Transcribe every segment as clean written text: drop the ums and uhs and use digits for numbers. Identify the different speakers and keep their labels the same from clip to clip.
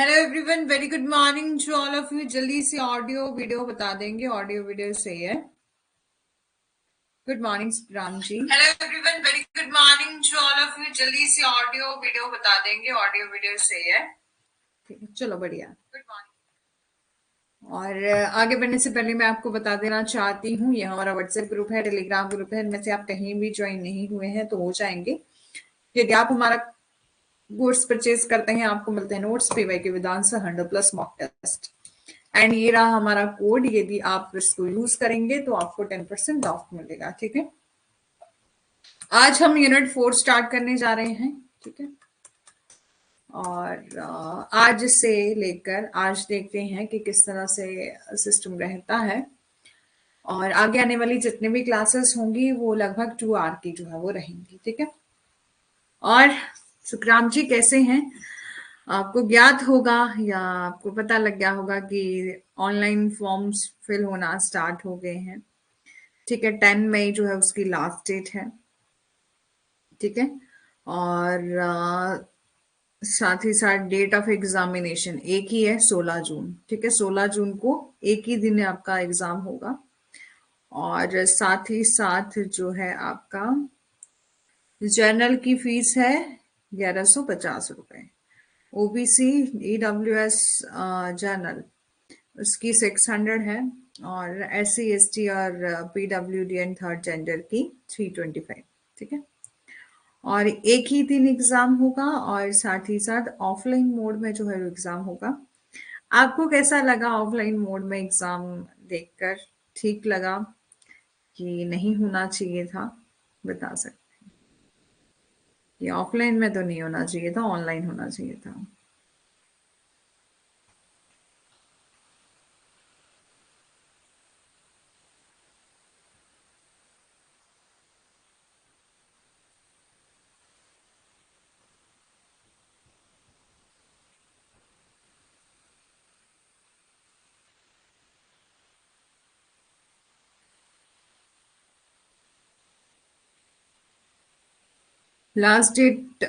Speaker 1: Hello everyone, very good morning to all of you. जल्दी से audio video बता देंगे। ऑडियो वीडियो सही है। Good morning Ram ji. Hello everyone, very good morning to all of you. जल्दी से ऑडियो वीडियो बता देंगे। ऑडियो वीडियो सही है। ठीक है, चलो बढ़िया। Good morning. और आगे बढ़ने से पहले मैं आपको बता देना चाहती हूँ, ये हमारा व्हाट्सएप ग्रुप है, टेलीग्राम ग्रुप है। इनमें से आप कहीं भी ज्वाइन नहीं हुए हैं तो हो जाएंगे। यदि आप हमारा कोर्स परचेज करते हैं, आपको मिलते हैं नोट्स, पीवाई के वेदांत 100+ मॉक टेस्ट। एंड ये रहा हमारा कोड। यदि आप इसको यूज करेंगे तो आपको 10% ऑफ मिलेगा। ठीक है, आज हम यूनिट 4 स्टार्ट करने जा रहे हैं। ठीक है, और आज से लेकर आज देखते हैं कि किस तरह से सिस्टम रहता है। और आगे आने वाली जितने भी क्लासेस होंगी वो लगभग 2 आवर की जो है वो रहेंगी। ठीक है, और सुखराम जी कैसे हैं? आपको ज्ञात होगा या आपको पता लग गया होगा कि ऑनलाइन फॉर्म्स फिल होना स्टार्ट हो गए हैं। ठीक है, 10 मई जो है उसकी लास्ट डेट है। ठीक है, और साथ ही साथ डेट ऑफ एग्जामिनेशन एक ही है, 16 जून। ठीक है, 16 जून को एक ही दिन आपका एग्जाम होगा। और साथ ही साथ जो है आपका जर्नल की फीस है 1150 रुपए। ओबीसी ईडब्ल्यूएस जर्नल उसकी 600 है। और SC ST और PWD एंड थर्ड जेंडर की 325। ठीक है, और एक ही दिन एग्जाम होगा और साथ ही साथ ऑफलाइन मोड में जो है एग्जाम होगा। आपको कैसा लगा ऑफलाइन मोड में एग्जाम देखकर? ठीक लगा कि नहीं होना चाहिए था? बता सकते कि ऑफलाइन में तो नहीं होना चाहिए था, ऑनलाइन होना चाहिए था। लास्ट डेट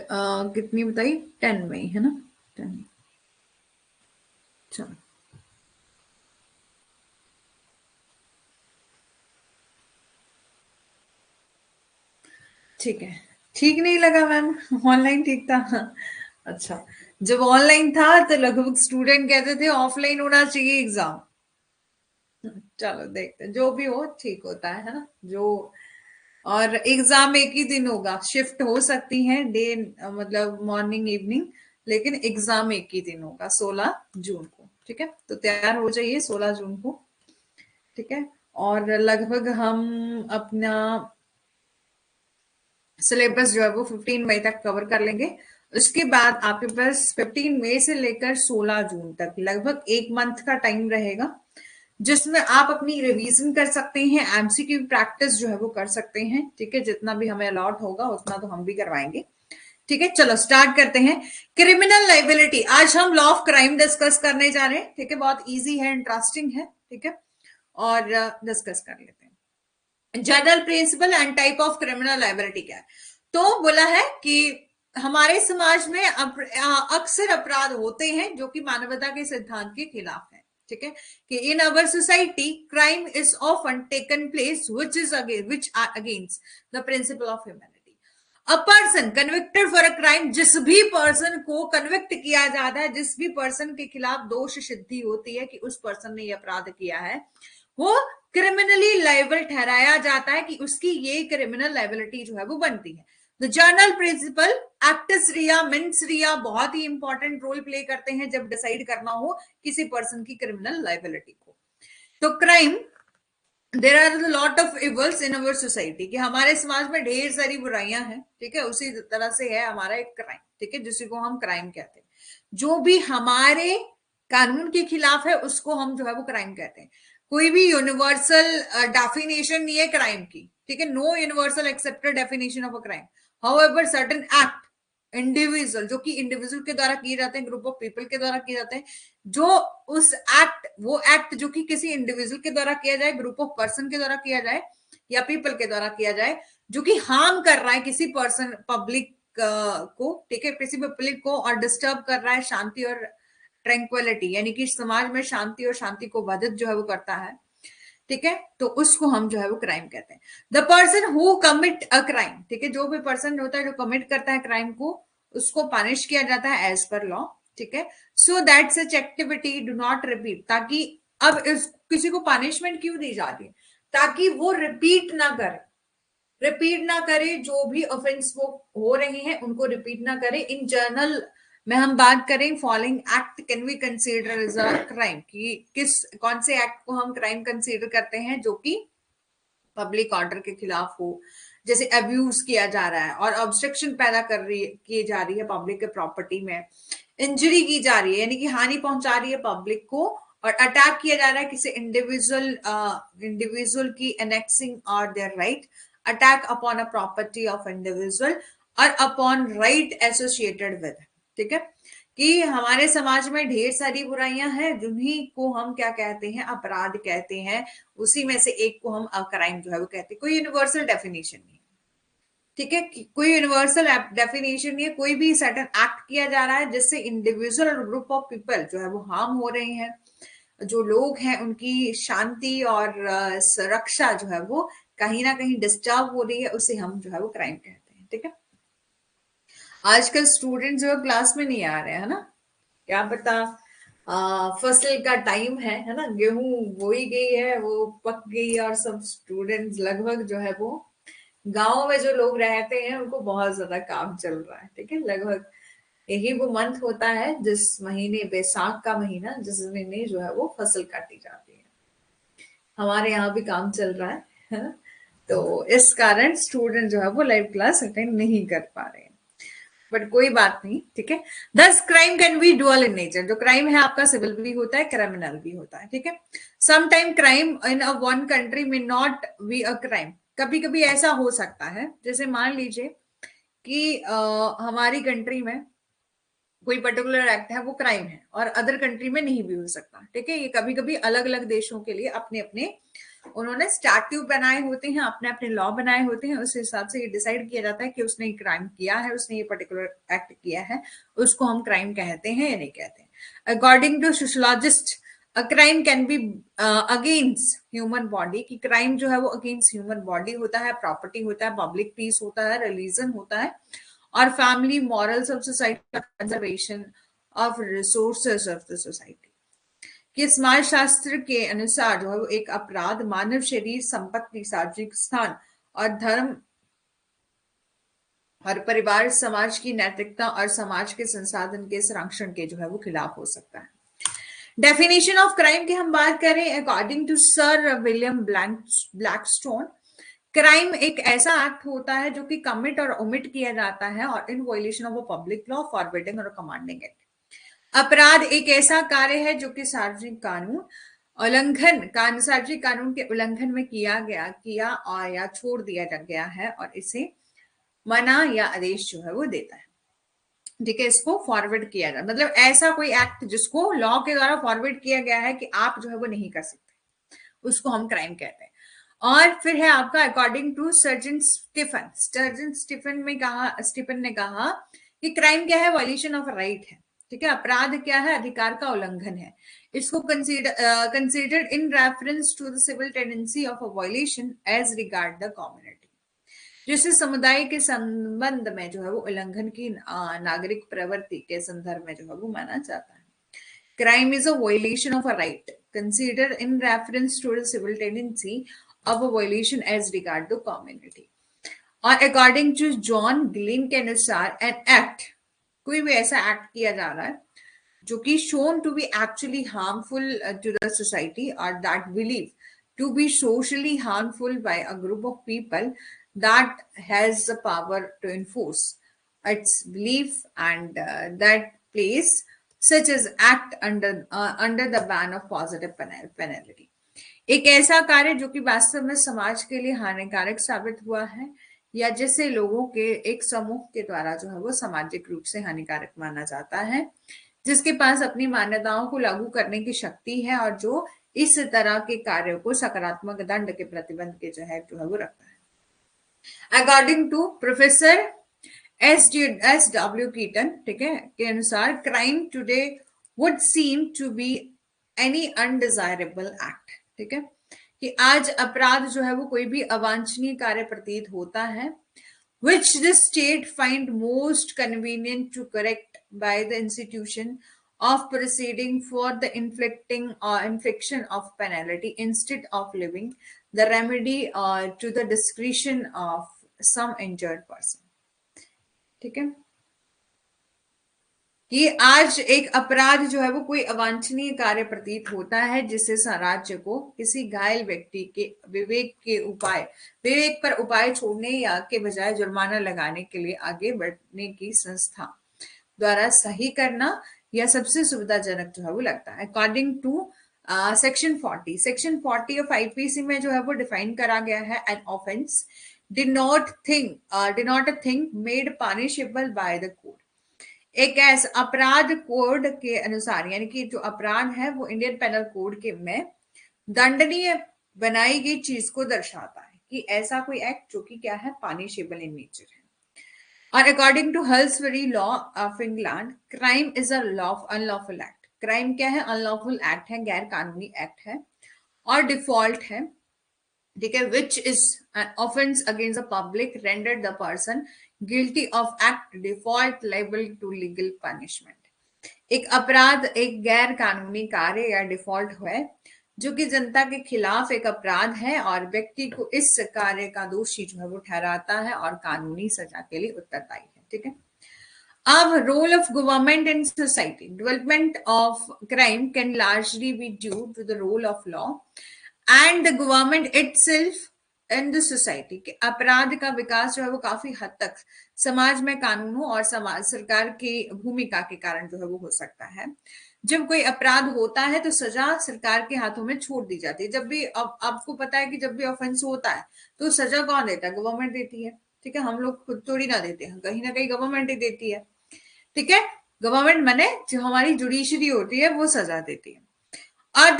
Speaker 1: कितनी बताई? 10 मई है ना? 10। चलो ठीक है। ठीक नहीं लगा मैम? ऑनलाइन ठीक था? अच्छा, जब ऑनलाइन था तो लगभग स्टूडेंट कहते थे ऑफलाइन होना चाहिए एग्जाम। चलो देखते हैं, जो भी हो ठीक होता है ना? जो और एग्जाम एक ही दिन होगा, शिफ्ट हो सकती है डे, मतलब मॉर्निंग इवनिंग, लेकिन एग्जाम एक ही दिन होगा 16 जून को। ठीक है, तो तैयार हो जाइए 16 जून को। ठीक है, और लगभग हम अपना सिलेबस जो है वो 15 मई तक कवर कर लेंगे। उसके बाद आपके पास 15 मई से लेकर 16 जून तक लगभग एक मंथ का टाइम रहेगा, जिसमें आप अपनी रिवीजन कर सकते हैं, एमसीक्यू प्रैक्टिस जो है वो कर सकते हैं। ठीक है, जितना भी हमें अलॉट होगा उतना तो हम भी करवाएंगे। ठीक है, चलो स्टार्ट करते हैं। क्रिमिनल लाइबिलिटी, आज हम लॉ ऑफ क्राइम डिस्कस करने जा रहे हैं। ठीक है, बहुत इजी है, इंटरेस्टिंग है। ठीक है, और डिस्कस कर लेते हैं। General principle and type of criminal liability क्या है? तो बोला है कि हमारे समाज में अक्सर अपराध होते हैं जो कि मानवता के सिद्धांत के खिलाफ है। ठीक है, कि in our society crime is often taken place which against the principle of humanity. A person convicted for a crime, जिस भी पर्सन को कन्विक्ट किया जाता है, जिस भी पर्सन के खिलाफ दोष सिद्धि होती है कि उस पर्सन ने यह अपराध किया है, वो क्रिमिनली लाइबल ठहराया जाता है, कि उसकी ये क्रिमिनल लाइबिलिटी जो है वो बनती है। द जर्नल प्रिंसिपल एक्टिस रिया मिन्स रिया बहुत ही इंपॉर्टेंट रोल प्ले करते हैं जब डिसाइड करना हो किसी पर्सन की क्रिमिनल लाइबिलिटी को। तो crime, there are lot of evils in our society, कि हमारे समाज में ढेर सारी बुराइयां हैं। ठीक है, उसी तरह से है हमारा एक क्राइम। ठीक है, जिसी को हम क्राइम कहते हैं। जो भी हमारे कानून के खिलाफ है उसको हम जो है वो क्राइम कहते हैं। कोई भी यूनिवर्सल डेफिनेशन नहीं है क्राइम की। ठीक है, no universal accepted definition of a crime. However certain act individual, जो कि इंडिविजुअल के द्वारा किए जाते हैं, ग्रुप ऑफ पीपल के द्वारा किए जाते हैं, जो उस एक्ट, वो एक्ट जो कि किसी इंडिविजुअल के द्वारा किया जाए, ग्रुप ऑफ पर्सन के द्वारा किया जाए या पीपल के द्वारा किया जाए, जो कि हार्म कर रहा है किसी पर्सन, पब्लिक को। ठीक है, किसी पब्लिक को और डिस्टर्ब कर रहा है शांति और ट्रैंक्विलिटी, यानी कि समाज में शांति और शांति को बाधित जो है वो करता है, ठीक है, तो उसको हम जो है वो क्राइम कहते हैं। The person who commit a crime, ठीक है, जो भी पर्सन होता है जो कमिट करता है क्राइम को, उसको पनिश किया जाता है एज पर लॉ, ठीक है। So that such activity do not repeat, ताकि अब किसी को पनिशमेंट क्यों दी जाती है, ताकि वो रिपीट ना करे, जो भी ऑफेंस वो हो रहे हैं उनको रिपीट ना करे। इन जर्नल में हम बात करें, following act can we consider as a crime, कि कौन से एक्ट को हम क्राइम कंसीडर करते हैं जो कि पब्लिक ऑर्डर के खिलाफ हो, जैसे अब्यूज किया जा रहा है और ऑब्स्ट्रक्शन पैदा की जा रही है पब्लिक के प्रॉपर्टी में, इंजरी की जा रही है यानी कि हानि पहुंचा रही है पब्लिक को, और अटैक किया जा रहा है किसी इंडिविजुअल की एनेक्सिंग और their right, attack upon a property of individual और अपॉन राइट एसोसिएटेड विद, ठीक है, कि हमारे समाज में ढेर सारी बुराइयां हैं जिन्हीं को हम क्या कहते हैं, अपराध कहते हैं, उसी में से एक को हम क्राइम जो है वो कहते हैं। कोई यूनिवर्सल डेफिनेशन नहीं, ठीक है, कोई यूनिवर्सल डेफिनेशन नहीं है, कोई भी सर्टेन एक्ट किया जा रहा है जिससे इंडिविजुअल और ग्रुप ऑफ पीपल जो है वो हार्म हो रहे हैं, जो लोग हैं उनकी शांति और सुरक्षा जो है वो कहीं ना कहीं डिस्टर्ब हो रही है, उसे हम जो है वो क्राइम कहते हैं, ठीक है। आजकल स्टूडेंट जो है क्लास में नहीं आ रहे हैं, है ना, क्या पता फसल का टाइम है ना, गेहूं बोई गई है, वो पक गई है, और सब स्टूडेंट्स लगभग जो है वो गांव में जो लोग रहते हैं उनको बहुत ज्यादा काम चल रहा है, ठीक है। लगभग यही वो मंथ होता है जिस महीने, बैसाख का महीना, जिस महीने जो है वो फसल काटी जाती है। हमारे यहाँ भी काम चल रहा है ना, तो इस कारण स्टूडेंट जो है वो लाइव क्लास अटेंड नहीं कर पा रहे हैं, बट कोई बात नहीं, ठीक है। दस crime can B dual in nature, जो क्राइम है आपका सिविल भी होता है, क्रिमिनल भी होता है, ठीक है। Sometime crime in a one country में नॉट बी अ क्राइम, कभी कभी ऐसा हो सकता है, जैसे मान लीजिए कि हमारी कंट्री में कोई पर्टिकुलर एक्ट है वो क्राइम है और अदर कंट्री में नहीं भी हो सकता, ठीक है। ये कभी कभी अलग अलग देशों के लिए अपने अपने उन्होंने स्टैट्यू बनाए होते हैं, अपने अपने लॉ बनाए होते हैं, उस हिसाब से ये डिसाइड किया जाता है कि उसने ये क्राइम किया है, उसने ये पर्टिकुलर एक्ट किया है, उसको हम क्राइम कहते हैं या नहीं कहते हैं। According to sociologist, a crime can be against human body, कि क्राइम जो है वो अगेंस्ट ह्यूमन बॉडी होता है, प्रॉपर्टी होता है, पब्लिक पीस होता है, रिलीजन होता है, और family morals of society, conservation of resources of the society. कि समाज शास्त्र के अनुसार जो है वो एक अपराध मानव शरीर, संपत्ति, सार्वजनिक स्थान और धर्म और परिवार, समाज की नैतिकता और समाज के संसाधन के संरक्षण के जो है वो खिलाफ हो सकता है। डेफिनेशन ऑफ क्राइम की हम बात करें, according to sir William Blackstone, crime एक ऐसा एक्ट होता है जो कि कमिट और ओमिट किया जाता है और in violation of a public law, forbidding और कमांडिंग इट। अपराध एक ऐसा कार्य है जो कि सार्वजनिक कानून सार्वजनिक कानून के उल्लंघन में किया और या छोड़ दिया गया है, और इसे मना या आदेश जो है वो देता है, ठीक है। इसको फॉरवर्ड किया जाए, मतलब ऐसा कोई एक्ट जिसको लॉ के द्वारा फॉरवर्ड किया गया है कि आप जो है वो नहीं कर सकते, उसको हम क्राइम कहते हैं। और फिर है आपका अकॉर्डिंग टू स्टीफन ने कहा कि क्राइम क्या है, वायलेशन ऑफ राइट है, ठीक है। अपराध क्या है, अधिकार का उल्लंघन है। इसको considered in reference to the civil tendency of a violation as regard the community, जिससे समुदाय के संबंध में जो है वो उल्लंघन की नागरिक प्रवृत्ति के संदर्भ में जो है वो माना जाता है। Crime is a violation of a right, considered in reference to the civil tendency of a violation as regard to community. और अकॉर्डिंग टू जॉन ग्लिन के अनुसार, एन एक्ट, कोई भी ऐसा एक्ट किया जा रहा है जो कि shown to be actually harmful to the society और that believe to be socially harmful by a group of people that has the power to enforce its belief, and that place such as act under the ban of positive penalty. एक ऐसा कार्य जो कि वास्तव में समाज के लिए हानिकारक साबित हुआ है या जिसे लोगों के एक समूह के द्वारा जो है वो सामाजिक रूप से हानिकारक माना जाता है, जिसके पास अपनी मान्यताओं को लागू करने की शक्ति है और जो इस तरह के कार्यों को सकारात्मक दंड के प्रतिबंध के जो है वो रखता है। According to professor S W Keeton, ठीक है, के अनुसार crime today would seem to be any undesirable act. ठीक है, कि आज अपराध जो है वो कोई भी अवांछनीय कार्य प्रतीत होता है, which the state find most convenient to correct by the institution of proceeding for the inflicting or infliction of penalty instead of leaving the remedy to the discretion of some injured person. ठीक है, कि आज एक अपराध जो है वो कोई अवांछनीय कार्य प्रतीत होता है जिससे राज्य को किसी घायल व्यक्ति के विवेक पर उपाय छोड़ने या के बजाय जुर्माना लगाने के लिए आगे बढ़ने की संस्था द्वारा सही करना या सबसे सुविधाजनक जो है वो लगता है. According to section 40 of IPC में जो है वो डिफाइन करा गया है, an offence did not a thing made punishable by the court. एक ऐसा अपराध कोड के अनुसार, यानी कि जो अपराध है वो इंडियन पेनल कोड के में दंडनीय बनाई गई चीज को दर्शाता है, कि ऐसा कोई एक्ट जो कि क्या है, पनिशेबल इन नेचर है. और according to Halsbury law of England, crime is a unlawful act. Crime क्या है, अनलॉफुल एक्ट है, गैर कानूनी एक्ट है और डिफॉल्ट है. ठीक है, which is an offence against the public rendered the person guilty of act default liable to legal punishment. एक अपराध एक गैर कानूनी कार्य या डिफॉल्ट है जो कि जनता के खिलाफ एक अपराध है और व्यक्ति को इस कार्य का दोषी जो है वो ठहराता है और कानूनी सजा के लिए उत्तरदायी है. ठीक है, अब role of government in society. Development of crime can largely be due to the role of law and the government itself in the society. के अपराध का विकास जो है वो काफी हद तक समाज में कानूनों और समाज सरकार की भूमिका के कारण जो है वो हो सकता है. जब कोई अपराध होता है तो सजा सरकार के हाथों में छोड़ दी जाती है. जब भी आपको पता है कि जब भी ऑफेंस होता है तो सजा कौन देता है, गवर्नमेंट देती है. ठीक है, हम लोग खुद थोड़ी ना देते हैं, कहीं ना कहीं गवर्नमेंट ही देती है. ठीक है, गवर्नमेंट माने जो हमारी जुडिशरी होती है वो सजा देती है. और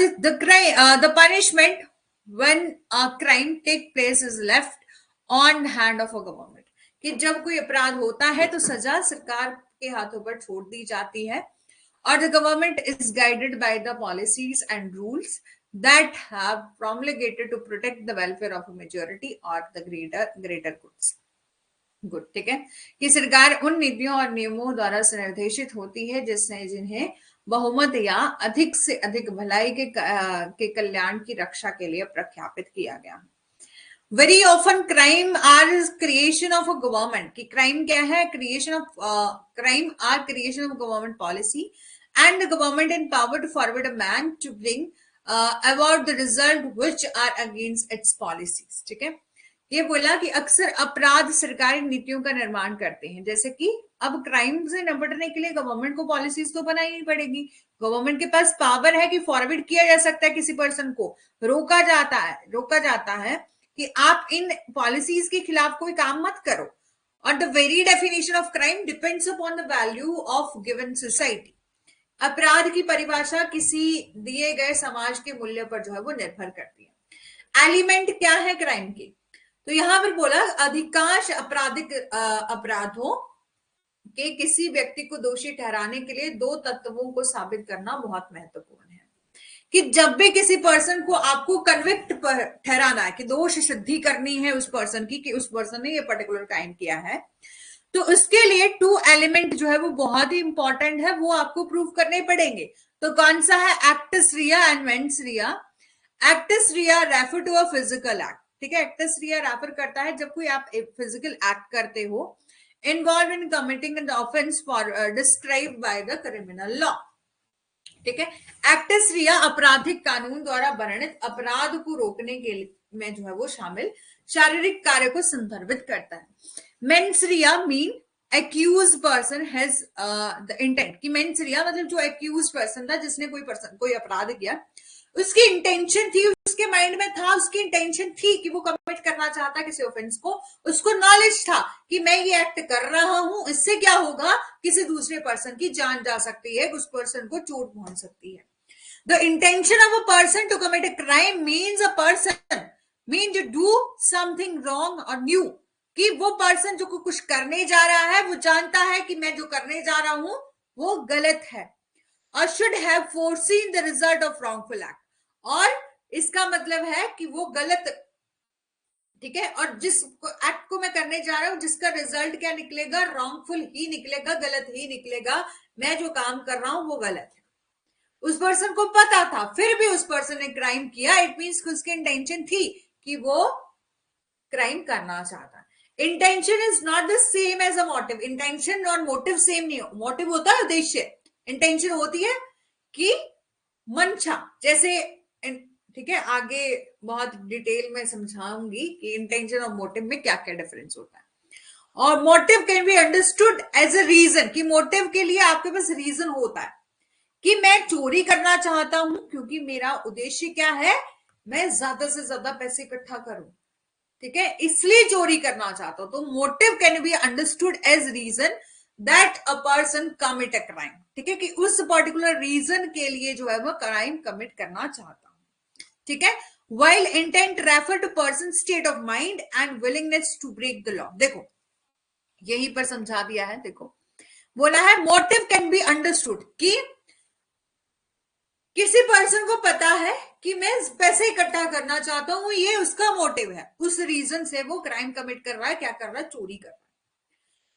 Speaker 1: the punishment when a crime take place is left on hand of a government. कि जब कोई अपराध होता है तो सजा सरकार के हाथों पर छोड़ दी जाती है और the government is guided by the policies and rules that have promulgated to protect the welfare of a majority or the greater goods. Good. ठीक है, कि सरकार उन नीतियों और नियमों द्वारा निर्देशित होती है जिसने जिन्हें बहुमत या अधिक से अधिक भलाई के कल्याण की रक्षा के लिए प्रख्यापित किया गया. Very often crime are creation of a government. कि क्राइम क्या है, creation of crime are creation of government policy and the government in power to forward a man to bring about the result which are against its policies. ठीक है, ये बोला कि अक्सर अपराध सरकारी नीतियों का निर्माण करते हैं. जैसे कि अब क्राइम से निपटने के लिए गवर्नमेंट को पॉलिसीज तो बनानी पड़ेगी. गवर्नमेंट के पास पावर है कि फॉरवर्ड किया जा सकता है किसी पर्सन को, रोका जाता है कि आप इन पॉलिसीज के खिलाफ कोई काम मत करो. और the very definition of crime depends upon the value of given society. अपराध की परिभाषा किसी दिए गए समाज के मूल्य पर जो है वो निर्भर करती है. एलिमेंट क्या है क्राइम के, तो यहां पर बोला अधिकांश आपराधिक अपराधों के किसी व्यक्ति को दोषी ठहराने के लिए दो तत्वों को साबित करना बहुत महत्वपूर्ण है. कि जब भी किसी पर्सन को आपको कन्विक्ट पर ठहराना है, कि दोष सिद्धि करनी है उस पर्सन की कि उस पर्सन ने ये पर्टिकुलर क्राइम किया है, तो उसके लिए 2 एलिमेंट जो है वो बहुत ही इंपॉर्टेंट है, वो आपको प्रूव करने पड़ेंगे. तो कौन सा है, actus reus and mens rea. Actus reus refer to a physical act. ठीक है, एक्टस रिया रेफर करता है जब कोई आप फिजिकल एक्ट करते हो involve in committing an offence for describe by the criminal law. ठीक है, एक्टस रिया आपराधिक कानून द्वारा वर्णित अपराध को रोकने के में जो है वो शामिल शारीरिक कार्य को संदर्भित करता है. Mens rea mean accuse person has the intent. कि मेंस रिया मतलब जो एक्यूज पर्सन था, जिसने कोई अपराध किया, उसकी इंटेंशन थी, उसके माइंड में था, उसकी इंटेंशन थी कि वो कमिट करना चाहता किसी ऑफेंस को. उसको नॉलेज था कि मैं ये एक्ट कर रहा हूं, इससे क्या होगा, किसी दूसरे पर्सन की जान जा सकती है, उस पर्सन को चोट पहुंच सकती है. The intention of a person to commit a crime means a person mean to do something wrong और न्यू. कि वो पर्सन जो कुछ करने जा रहा है वो जानता है कि मैं जो करने जा रहा हूं वो गलत है. और should have foreseen the result of wrongful act, और इसका मतलब है कि वो गलत, ठीक है, और जिस एक्ट को मैं करने जा रहा हूं जिसका रिजल्ट क्या निकलेगा, रॉन्गफुल ही निकलेगा, गलत ही निकलेगा, मैं जो काम कर रहा हूं वो गलत है। उस पर्सन को पता था फिर भी उस पर्सन ने क्राइम किया, इट मीन्स उसकी इंटेंशन थी कि वो क्राइम करना चाहता है। Intention is not the same as a motive, intention और मोटिव सेम नहीं हो, मोटिव होता है उद्देश्य, इंटेंशन होती है कि मंशा, जैसे, ठीक है, आगे बहुत डिटेल में समझाऊंगी कि इंटेंशन और मोटिव में क्या क्या डिफरेंस होता है। और motive can be understood as a reason, कि मोटिव के लिए आपके पास रीजन होता है कि मैं चोरी करना चाहता हूं क्योंकि मेरा उद्देश्य क्या है, मैं ज्यादा से ज्यादा पैसे इकट्ठा करूं, ठीक है, इसलिए चोरी करना चाहता हूं। तो motive can be understood as reason that a person commit a crime, ठीक है, कि उस पर्टिकुलर रीजन के लिए जो है वो क्राइम कमिट करना चाहता हूं, ठीक है। While intent refer to person state of mind and willingness to break the law, देखो यहीं पर समझा दिया है, देखो बोला है मोटिव कैन बी अंडरस्टूड, कि किसी पर्सन को पता है कि मैं पैसे इकट्ठा करना चाहता हूं, ये उसका मोटिव है, उस रीजन से वो क्राइम कमिट कर रहा है, क्या कर रहा है, चोरी कर रहा है।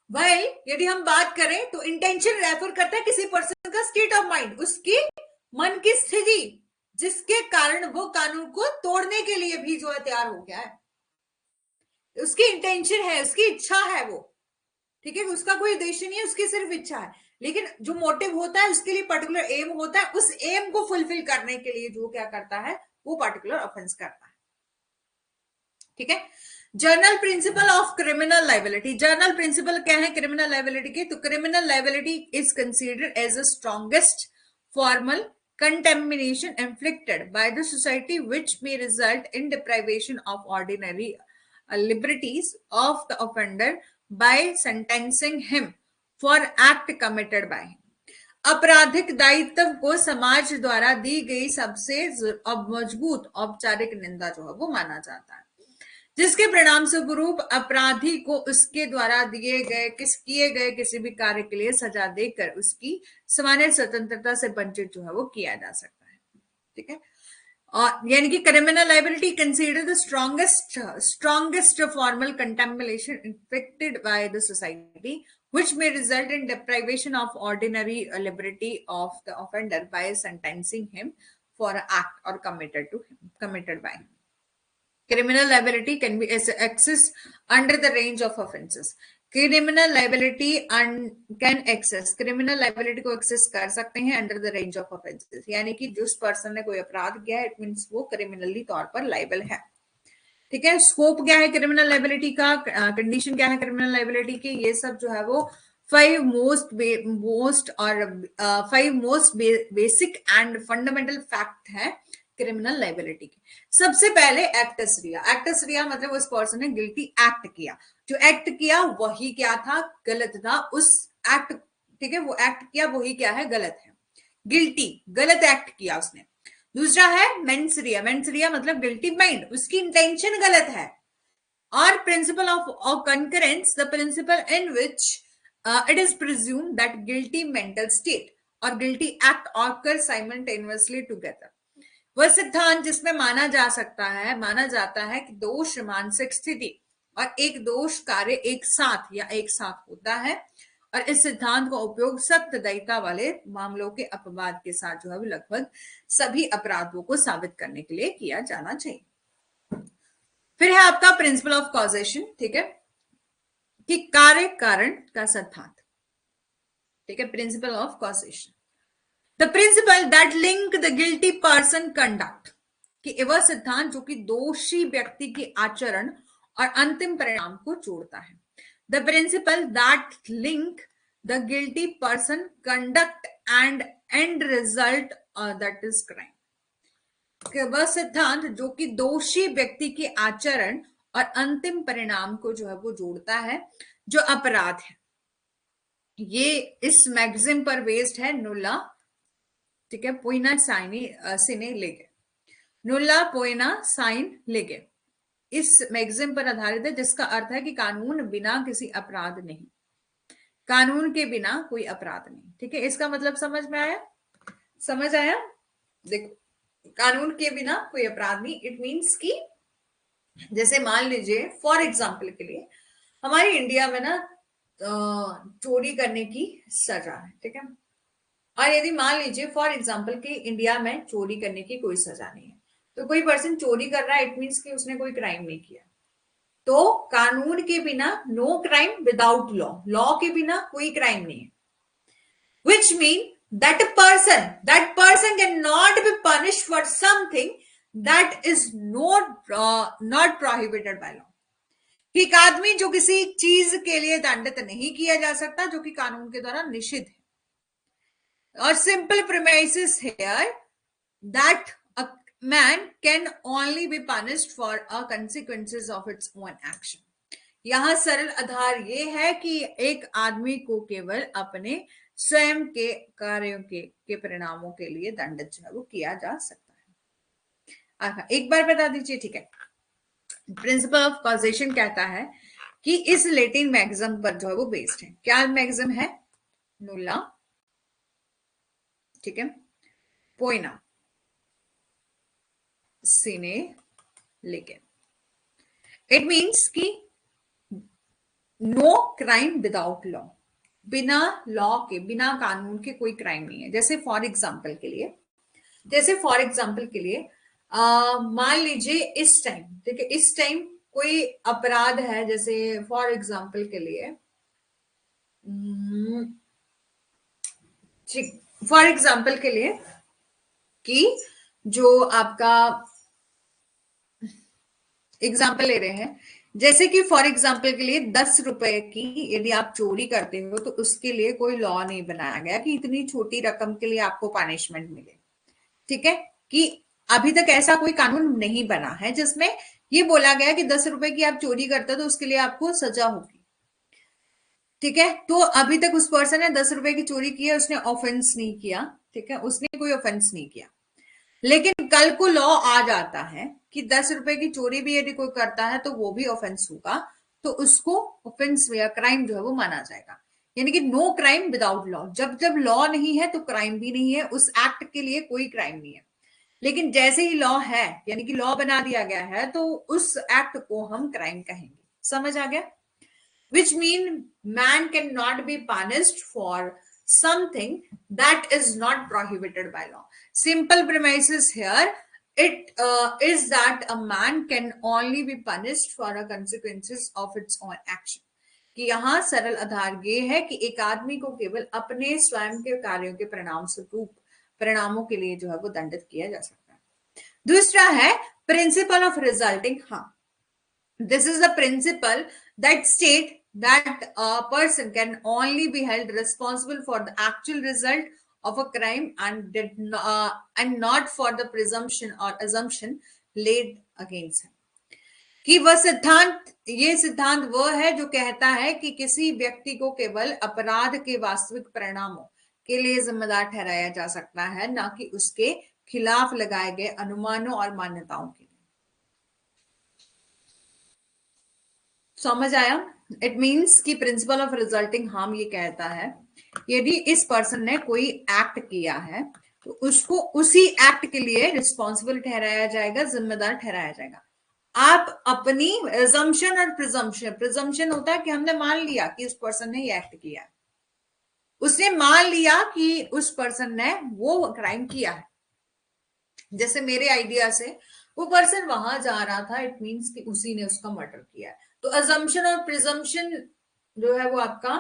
Speaker 1: वही यदि हम बात करें तो इंटेंशन रेफर करता है किसी पर्सन का स्टेट ऑफ माइंड, उसकी मन की स्थिति जिसके कारण वो कानून को तोड़ने के लिए भी जो है तैयार हो गया है, उसकी इंटेंशन है, उसकी इच्छा है वो, ठीक है, उसका कोई उद्देश्य नहीं है, उसकी सिर्फ इच्छा है। लेकिन जो मोटिव होता है उसके लिए पर्टिकुलर एम होता है, उस एम को फुलफिल करने के लिए जो क्या करता है वो पर्टिकुलर ऑफेंस करता है, ठीक है। General principle of criminal liability, general principle क्या है क्रिमिनल लाइबिलिटी के, तो criminal liability is considered as the strongest formal contamination inflicted by the society which may result in deprivation of ordinary liberties of the offender by sentencing him for act committed by him. आपराधिक दायित्व को समाज द्वारा दी गई सबसे मजबूत औपचारिक निंदा जो है वो माना जाता है, जिसके परिणाम स्वरूप अपराधी को उसके द्वारा किए गए किसी भी कार्य के लिए सजा देकर उसकी सामान्य स्वतंत्रता से वंचित जो है वो किया जा सकता है, ठीक है। और यानी कि criminal liability consider the strongest formal contemplation infected by the society which may result in deprivation of ordinary liberty of the offender by sentencing him for an act or committed by him. Criminal liability can be accessed under the range of offenses. Criminal liability can access criminal liability को access कर सकते हैं under the range of offenses, यानी कि जिस person ने कोई अपराध किया है, it means वो क्रिमिनली तौर पर लाइबल है, ठीक है। स्कोप क्या है क्रिमिनल लाइबिलिटी का, कंडीशन क्या है क्रिमिनल लाइबिलिटी की, ये सब जो है वो five most basic and fundamental fact है क्रिमिनल लाइबिलिटी की। सबसे पहले एक्टस रिया, एक्टस रिया मतलब उस पर्सन ने गिल्टी एक्ट किया, जो एक्ट किया वही क्या था, गलत था, उस एक्ट, ठीक है, वो एक्ट किया वही क्या है, गलत है, गिल्टी, गलत एक्ट किया उसने। दूसरा है मेंसरिया, मेंसरिया मतलब गिल्टी माइंड, उसकी इंटेंशन गलत है। और principle of concurrence, the principle in which it is presumed that guilty mental state और guilty act occur simultaneously together, वह सिद्धांत जिसमें माना जाता है कि दोष मानसिक स्थिति और एक दोष कार्य एक साथ होता है, और इस सिद्धांत का उपयोग सख्त दयता वाले मामलों के अपवाद के साथ जो है लगभग सभी अपराधों को साबित करने के लिए किया जाना चाहिए। फिर है आपका प्रिंसिपल ऑफ कॉजेशन, ठीक है, कि कार्य कारण का सिद्धांत, ठीक है, principle of causation, the principal that link the guilty person conduct, कि वह सिद्धांत जो कि दोषी व्यक्ति के आचरण और अंतिम परिणाम को जोड़ता है। The principle that link the guilty person conduct and end result that is crime, वह सिद्धांत जो कि दोषी व्यक्ति के आचरण और अंतिम परिणाम को जो है वो जोड़ता है, जो अपराध है। ये इस मैगजीन पर बेस्ड है, नुल्ला, ठीक है, पोइना सिने लेगे, नुल्ला पोइना साइन लेगे, इस मैगजीन पर आधारित है, जिसका अर्थ है कि कानून बिना किसी अपराध नहीं, कानून के बिना कोई अपराध नहीं, ठीक है। इसका मतलब समझ में आया, समझ आया? देखो, कानून के बिना कोई अपराध नहीं। इट मीन्स कि जैसे मान लीजिए फॉर एग्जाम्पल के लिए हमारी इंडिया में ना चोरी करने की सजा है, ठीक है। और यदि मान लीजिए फॉर एग्जाम्पल कि इंडिया में चोरी करने की कोई सजा नहीं है, तो कोई पर्सन चोरी कर रहा है, इट मीन्स कि उसने कोई क्राइम नहीं किया। तो कानून के बिना no crime without law, law के बिना कोई क्राइम नहीं है। Which mean that person cannot be punished for something that is not prohibited by law। एक आदमी जो किसी चीज के लिए दंडित नहीं किया जा सकता जो कि कानून के द्वारा निषिद्ध है। और simple premises here that a man can only B punished for a consequences of its own action. यहां सरल आधार ये है कि एक आदमी को केवल अपने स्वयं के कार्यों के परिणामों के लिए दंडित जो है वो किया जा सकता है। एक बार बता दीजिए, ठीक है। प्रिंसिपल ऑफ कॉजेशन कहता है कि इस लैटिन मैक्सिम पर जो है वो बेस्ड है। क्या मैक्सिम है? नुल्ला, ठीक है, पोइना सीने लेकिन। इट मीन्स कि नो क्राइम विदाउट लॉ, बिना लॉ के, बिना कानून के कोई क्राइम नहीं है। जैसे फॉर एग्जाम्पल के लिए मान लीजिए इस टाइम, ठीक है, इस टाइम कोई अपराध है, जैसे फॉर एग्जाम्पल के लिए कि जो आपका एग्जाम्पल ले रहे हैं, जैसे कि फॉर एग्जाम्पल के लिए 10 रुपए की यदि आप चोरी करते हो तो उसके लिए कोई लॉ नहीं बनाया गया कि इतनी छोटी रकम के लिए आपको पनिशमेंट मिले, ठीक है। कि अभी तक ऐसा कोई कानून नहीं बना है जिसमें ये बोला गया कि 10 रुपए की आप चोरी करते हो तो उसके लिए आपको सजा होगी, ठीक है। तो अभी तक उस पर्सन ने 10 रुपए की चोरी की है, उसने ऑफेंस नहीं किया, ठीक है, उसने कोई ऑफेंस नहीं किया। लेकिन कल को लॉ आ जाता है कि 10 रुपए की चोरी भी यदि कोई करता है तो वो भी ऑफेंस होगा, तो उसको ऑफेंस या क्राइम जो है वो माना जाएगा। यानी कि नो क्राइम विदाउट लॉ। जब जब लॉ नहीं है तो क्राइम भी नहीं है, उस एक्ट के लिए कोई क्राइम नहीं है। लेकिन जैसे ही लॉ है, यानी कि लॉ बना दिया गया है, तो उस एक्ट को हम क्राइम कहेंगे। समझ आ गया? Which mean man cannot be punished for something that is not prohibited by law. Simple premises here, it is that a man can only be punished for the consequences of its own action। कि यहाँ सरल आधार ये है कि एक आदमी को केवल अपने स्वयं के कार्यों के परिणाम स्वरूप, परिणामों के लिए जो है वो दंडित किया जा सकता है। दूसरा है principle of resulting harm. This is the principle that state that a person can only be held responsible for the actual result of a crime and not for the presumption or assumption laid against him। कि ये सिद्धांत वह है जो कहता है कि किसी व्यक्ति को केवल अपराध के वास्तविक परिणामों के लिए जिम्मेदार ठहराया जा सकता है, न कि उसके खिलाफ लगाए गए अनुमानों और मान्यताओं के लिए। समझ आया? इट मीन्स कि प्रिंसिपल ऑफ रिजल्टिंग हार्म ये कहता है यदि इस पर्सन ने कोई एक्ट किया है तो उसको उसी एक्ट के लिए रिस्पॉन्सिबल ठहराया जाएगा, जिम्मेदार ठहराया जाएगा। आप अपनी assumption और प्रिजम्पशन होता है कि हमने मान लिया कि उस पर्सन ने ये एक्ट किया, उसने मान लिया कि उस पर्सन ने वो क्राइम किया है। जैसे मेरे आइडिया से वो पर्सन वहां जा रहा था, इट मीन्स कि उसी ने उसका मर्डर किया है। तो अजम्पशन और प्रिजम्पशन जो है वो आपका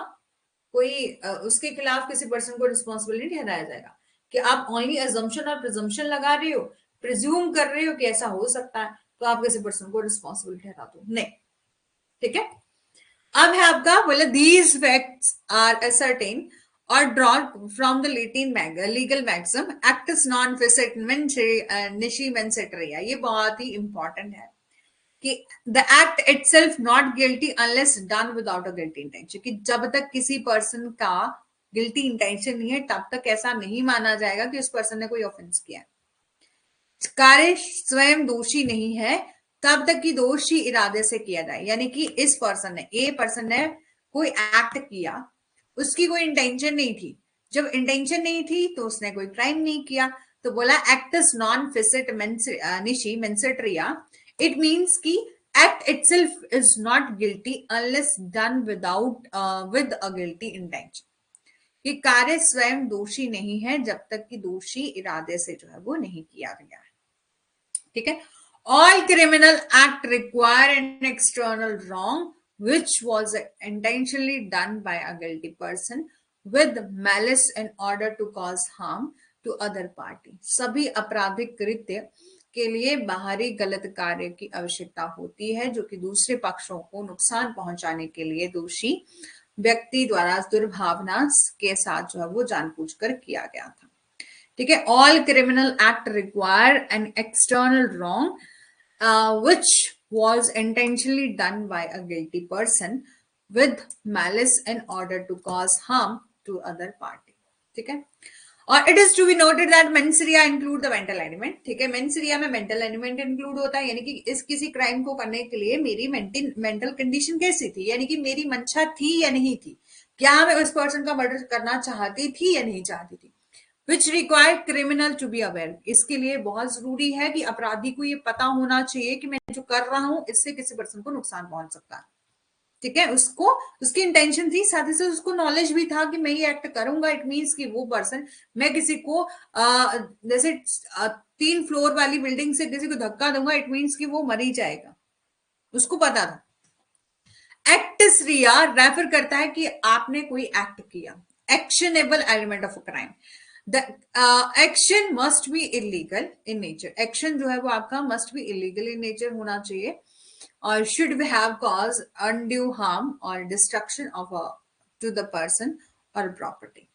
Speaker 1: कोई उसके खिलाफ किसी पर्सन को रिस्पॉन्सिबल नहीं ठहराया जाएगा कि आप ओनली अजम्पशन और प्रिजम्पशन लगा रहे हो, प्रिज्यूम कर रहे हो कि ऐसा हो सकता है, तो आप किसी पर्सन को रिस्पॉन्सिबल ठहरा दो, नहीं, ठीक है। अब है आपका बोले these facts are ascertain or drawn from the Latin legal maxim actus non facit nisi menseteria। ये बहुत ही इंपॉर्टेंट है कि the act itself not guilty unless done without a guilty intention। कि जब तक किसी पर्सन का गिल्टी इंटेंशन नहीं है तब तक ऐसा नहीं माना जाएगा कि उस पर्सन ने कोई ऑफेंस किया है। कार्य स्वयं दोषी नहीं है तब तक कि दोषी इरादे से किया जाए। यानी कि इस पर्सन ने कोई एक्ट किया, उसकी कोई इंटेंशन नहीं थी, जब इंटेंशन नहीं थी तो उसने कोई क्राइम नहीं किया। तो बोला एक्टस नॉन फिसिट निशी मेंसेट्रिया, इट मीन्स की act itself is not guilty unless done without with a guilty intention. कि कार्य स्वयं दोषी नहीं है जब तक कि दोषी इरादे से जो है वो नहीं किया गया है। ठीक है, all criminal act require an external wrong which was intentionally done by a guilty person with malice in order to cause harm to other party। सभी आपराधिक कृत्य के लिए बाहरी गलत कार्य की आवश्यकता होती है जो कि दूसरे पक्षों को नुकसान पहुंचाने के लिए दोषी व्यक्ति द्वारा दुर्भावना के साथ जो है वो जानबूझकर किया गया था। ठीक है, all criminal act require an external wrong which was intentionally done by a guilty person with malice in order to cause harm to other party। ठीक है, और it is to be noted that mens rea include the mental element. ठीक है, mens रिया में mental element include होता है, यानी कि इस किसी क्राइम को करने के लिए मेरी मेंटल कंडीशन कैसी थी, यानी कि मेरी मंशा थी या नहीं थी, क्या मैं उस पर्सन का मर्डर करना चाहती थी या नहीं चाहती थी। Which require criminal to be aware, इसके लिए बहुत जरूरी है कि अपराधी को ये पता होना चाहिए कि मैं जो कर रहा हूं इससे किसी पर्सन को नुकसान पहुंच सकता है। ठीक है, उसको उसकी इंटेंशन थी, साथ ही साथ उसको नॉलेज भी था कि मैं ये एक्ट करूंगा। इट मीन्स कि वो पर्सन, मैं किसी को जैसे 3 फ्लोर वाली बिल्डिंग से किसी को धक्का दूंगा, इट मीन्स कि वो मर ही जाएगा, उसको पता था। एक्ट रिया रेफर करता है कि आपने कोई एक्ट किया। Actionable element of a crime, the action must be illegal in nature. Action जो है वो आपका must be illegal in nature होना चाहिए और should be have cause undue harm और destruction of to the person और प्रॉपर्टी।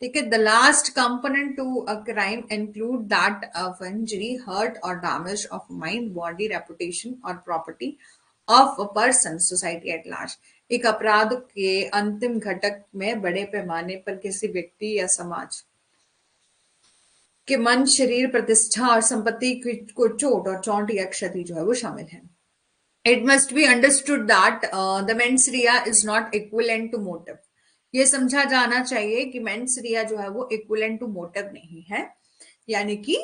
Speaker 1: ठीक है, the last component to a crime include that of injury, hurt और damage of mind, body, reputation और property of a person, society at large. एक अपराध के अंतिम घटक में बड़े पैमाने पर किसी व्यक्ति या समाज के मन, शरीर, प्रतिष्ठा और संपत्ति को चोट और चोट या क्षति जो है वो शामिल है। It must be understood that the mens rea is not equivalent to motive. ये समझा जाना चाहिए कि मेंस रिया जो है वो इक्विवेलेंट टू मोटिव नहीं है, यानी कि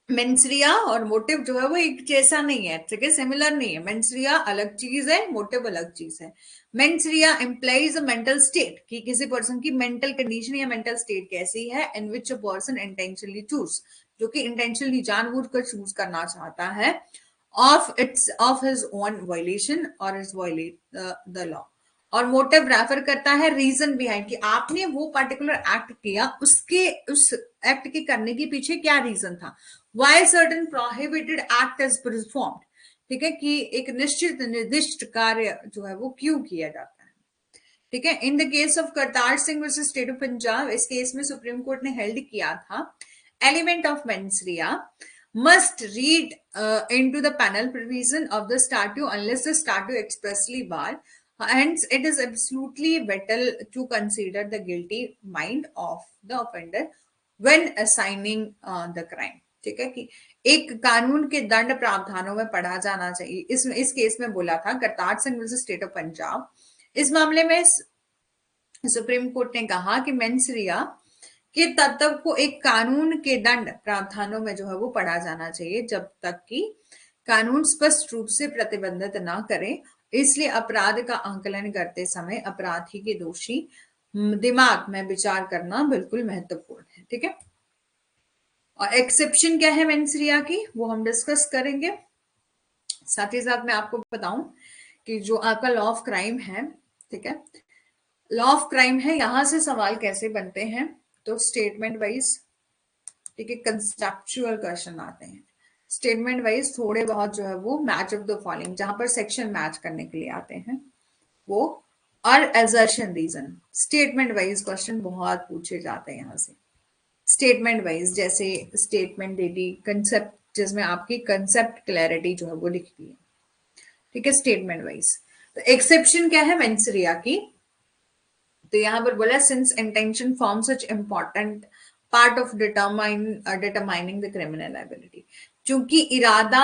Speaker 1: मेंसरिया और मोटिव जो है वो एक जैसा नहीं है। ठीक है, सिमिलर नहीं है। मेंसरिया अलग चीज है, मोटिव अलग चीज है। मेंसरिया इंप्लाइज अ मेंटल स्टेट, कि किसी पर्सन की मेंटल कंडीशन या मेंटल स्टेट कैसी है, इन विच अ पर्सन इंटेंशनली चूज, जो कि इंटेंशनली जानबूझकर चूज करना चाहता है, ऑफ हिज ओन वायलेशन और इज वायलेट द लॉ। और मोटिव रेफर करता है रीजन बिहाइंड, कि आपने वो पर्टिकुलर एक्ट किया, उसके उस एक्ट के करने के पीछे क्या रीजन था, why certain prohibited act is performed. ठीक है, कि एक निश्चित निर्दिष्ट कार्य जो है वो क्यों किया जाता है। ठीक है, in the case of Kartar Singh versus state of Punjab, इस केस में सुप्रीम कोर्ट ने हेल्ड किया था element of mens rea must read into the penal provision of the statute unless the statute expressly bar. Hence, it is absolutely vital to consider the guilty mind of the offender when assigning the crime। ठीक है, कि एक कानून के दंड प्रावधानों में पढ़ा जाना चाहिए। इस केस में बोला था Kartar Singh versus state of Punjab. इस मामले में सुप्रीम कोर्ट ने कहा कि मेंसरिया कि तत्व को एक कानून के दंड प्रावधानों में जो है वो पढ़ा जाना चाहिए जब तक कि कानून स्पष्ट रूप से प्रतिबंधित ना करे। इसलिए अपराध का आंकलन करते समय अपराधी के दोषी दिमाग में विचार करना बिल्कुल महत्वपूर्ण है। ठीक है, और एक्सेप्शन क्या है मेंसरिया की, वो हम डिस्कस करेंगे। साथ ही साथ मैं आपको बताऊं कि जो आपका लॉ ऑफ क्राइम है, ठीक है, लॉ ऑफ क्राइम है, यहां से सवाल कैसे बनते हैं, तो स्टेटमेंट वाइज, ठीक है, कंसेप्चुअल क्वेश्चन आते हैं। स्टेटमेंट वाइज थोड़े बहुत जो है वो मैच ऑफ द फॉलोइंग, जहां पर सेक्शन मैच करने के लिए आते हैं वो, और assertion reason. Statement wise question बहुत पूछे जाते हैं यहाँ से। स्टेटमेंट वाइज जैसे स्टेटमेंट दे दी कंसेप्ट, जिसमें आपकी कंसेप्ट क्लैरिटी जो है वो लिखती है। ठीक है, स्टेटमेंट वाइज। तो एक्सेप्शन क्या है मेंसरिया की, तो यहां पर बोला since intention form such important part of determining the criminal liability, क्योंकि इरादा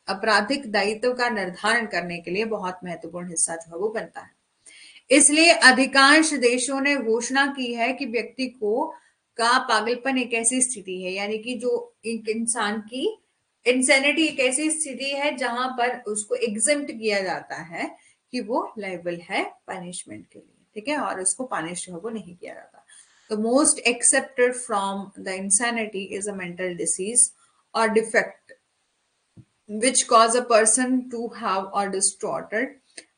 Speaker 1: आपराधिक दायित्व का निर्धारण करने के लिए बहुत महत्वपूर्ण हिस्सा जो है वो बनता है। इसलिए अधिकांश देशों ने घोषणा की है कि व्यक्ति को का पागलपन एक ऐसी स्थिति है, यानी कि जो एक इंसान की इंसेनिटी एक ऐसी स्थिति है जहां पर उसको एग्जेम्प्ट किया जाता है कि वो लायबल है पनिशमेंट के लिए, ठीक है, और उसको पनिश जो है वो नहीं किया जाता. The most accepted from the insanity is a mental disease or defect which cause a person to have a distorted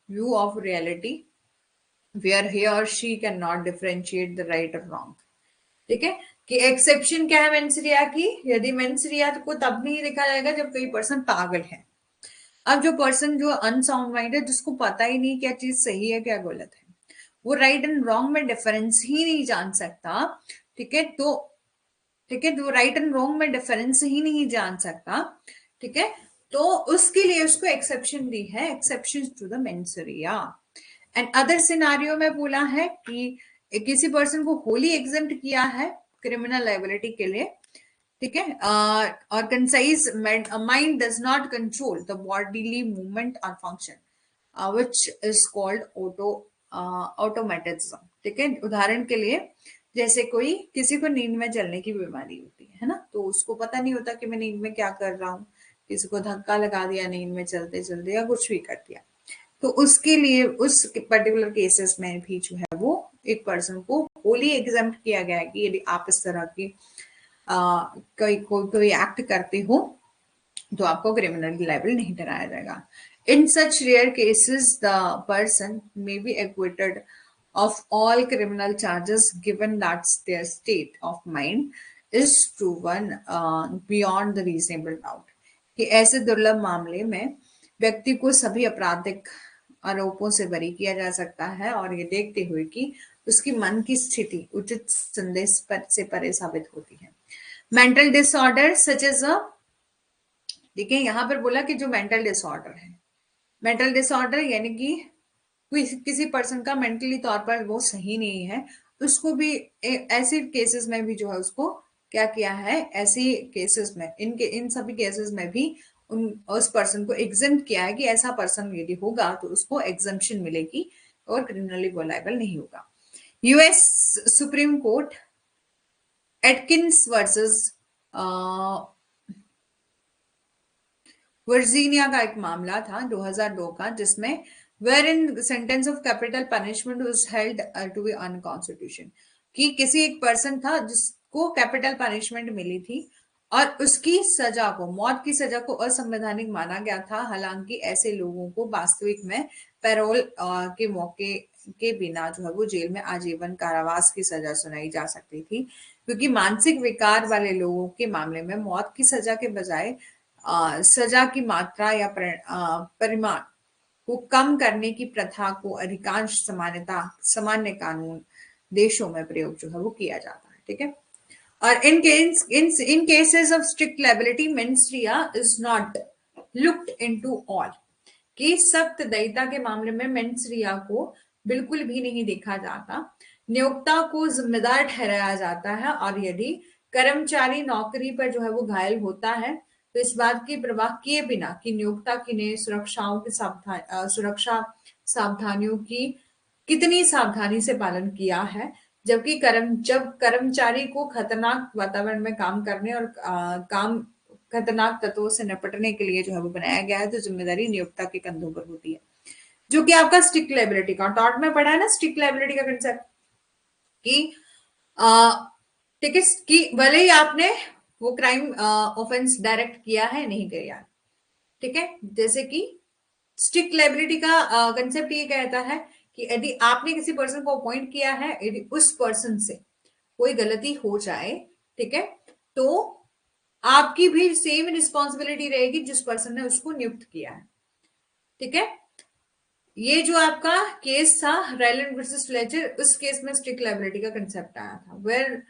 Speaker 1: view of reality where he or she cannot differentiate the right or wrong. ठीक है, कि exception क्या है mens rea की, यदि mens rea को तब नहीं देखा जाएगा जब कोई पर्सन पागल है. अब जो पर्सन जो अनसाउंड माइंड है, जिसको पता ही नहीं क्या चीज सही है क्या गलत है, वो राइट एंड रॉन्ग में डिफरेंस ही नहीं जान सकता. ठीक है, तो राइट एंड रॉन्ग में डिफरेंस ही नहीं जान सकता. ठीक है, तो उसके लिए उसको एक्सेप्शन दी है, exception to the mens rea. And other scenario में बोला है कि किसी पर्सन को होली एग्जेम्प्ट किया है क्रिमिनल लायबिलिटी के लिए. ठीक है, और concise mind does not control the bodily movement और फंक्शन विच इज कॉल्ड ऑटोमेटिज्म. ठीक है, उदाहरण के लिए जैसे कोई किसी को नींद में चलने की बीमारी होती है ना, तो उसको पता नहीं होता कि मैं नींद में क्या कर रहा हूँ, किसी को धक्का लगा दिया नींद में चलते चलते या कुछ भी कर दिया, तो उसके लिए उस पर्टिकुलर केसेस में भी जो है वो एक पर्सन को होली एग्जाम्प्ट किया गया है कि यदि आप इस तरह की कोई एक्ट करते हो तो आपको क्रिमिनल लायबल नहीं ठहराया जाएगा. In such rare cases the person may be acquitted of all criminal charges given that their state of mind is proven beyond the reasonable doubt. कि ऐसे दुर्लभ मामले में व्यक्ति को सभी आपराधिक आरोपों से बरी किया जा सकता है, और ये देखते हुए कि उसकी मन की स्थिति उचित संदेह से परे साबित होती है. Mental disorder such as a, देखिए यहाँ पर बोला कि जो मेंटल डिसऑर्डर है, मेंटल डिसऑर्डर यानी कि किसी पर्सन का मेंटली तौर पर वो सही नहीं है, उसको भी ऐसे केसेस में भी जो है उसको क्या किया है, ऐसी केसेस में इन सभी केसेस में भी उस पर्सन को एग्जेम्प्ट किया है कि ऐसा पर्सन यदि होगा तो उसको एग्जम्पशन मिलेगी और क्रिमिनली लायबल नहीं होगा. US supreme court Atkins versus Virginia का एक मामला था 2002 का, जिसमें wherein the sentence of capital punishment was held to be unconstitutional. कि किसी एक पर्सन था जिसको कैपिटल पनिशमेंट मिली थी और उसकी सजा को, मौत की सजा को असंवैधानिक माना गया था. हालांकि ऐसे लोगों को वास्तविक में पैरोल के मौके के बिना जो है वो जेल में आजीवन कारावास की सजा सुनाई जा सकती थी, क्योंकि मानसिक विकार वाले लोगों के मामले में मौत की सजा के बजाय सजा की मात्रा या परिमाण को कम करने की प्रथा को अधिकांश सामान्य कानून देशों में प्रयोग जो है वो किया जाता है. ठीक है, और in cases of strict liability मेंसरिया is not looked into all. कि सख्त दयिता के मामले में मेंसरिया को बिल्कुल भी नहीं देखा जाता, नियोक्ता को जिम्मेदार ठहराया जाता है, और यदि कर्मचारी नौकरी पर जो है वो घायल होता है तो इस बात की परवाह किए बिना कि नियोक्ता की ने सुरक्षा सावधानियों की कितनी सावधानी से पालन किया है, जबकि जब कर्मचारी को खतरनाक वातावरण में काम करने और काम खतरनाक तत्वों से निपटने के लिए जो है वो बनाया गया है, तो जिम्मेदारी नियोक्ता के कंधों पर होती है, जो कि आपका स्ट्रिक्ट लायबिलिटी का टॉट में पढ़ा है ना, स्ट्रिक्ट लायबिलिटी का कंसेप्ट कि ठीक है, कि भले ही आपने वो क्राइम ऑफेंस डायरेक्ट किया है नहीं किया, ठीक है, जैसे कि स्ट्रिक्ट लायबिलिटी का कंसेप्ट ये कहता है कि यदि आपने किसी पर्सन को अपॉइंट किया है, यदि उस पर्सन से कोई गलती हो जाए, ठीक है, तो आपकी भी सेम रिस्पॉन्सिबिलिटी रहेगी जिस पर्सन ने उसको नियुक्त किया है. ठीक है, ये जो आपका केस था रायलैंड वर्सेस फ्लेचर, उस केस में स्ट्रिक्ट लायबिलिटी का कंसेप्ट आया था, where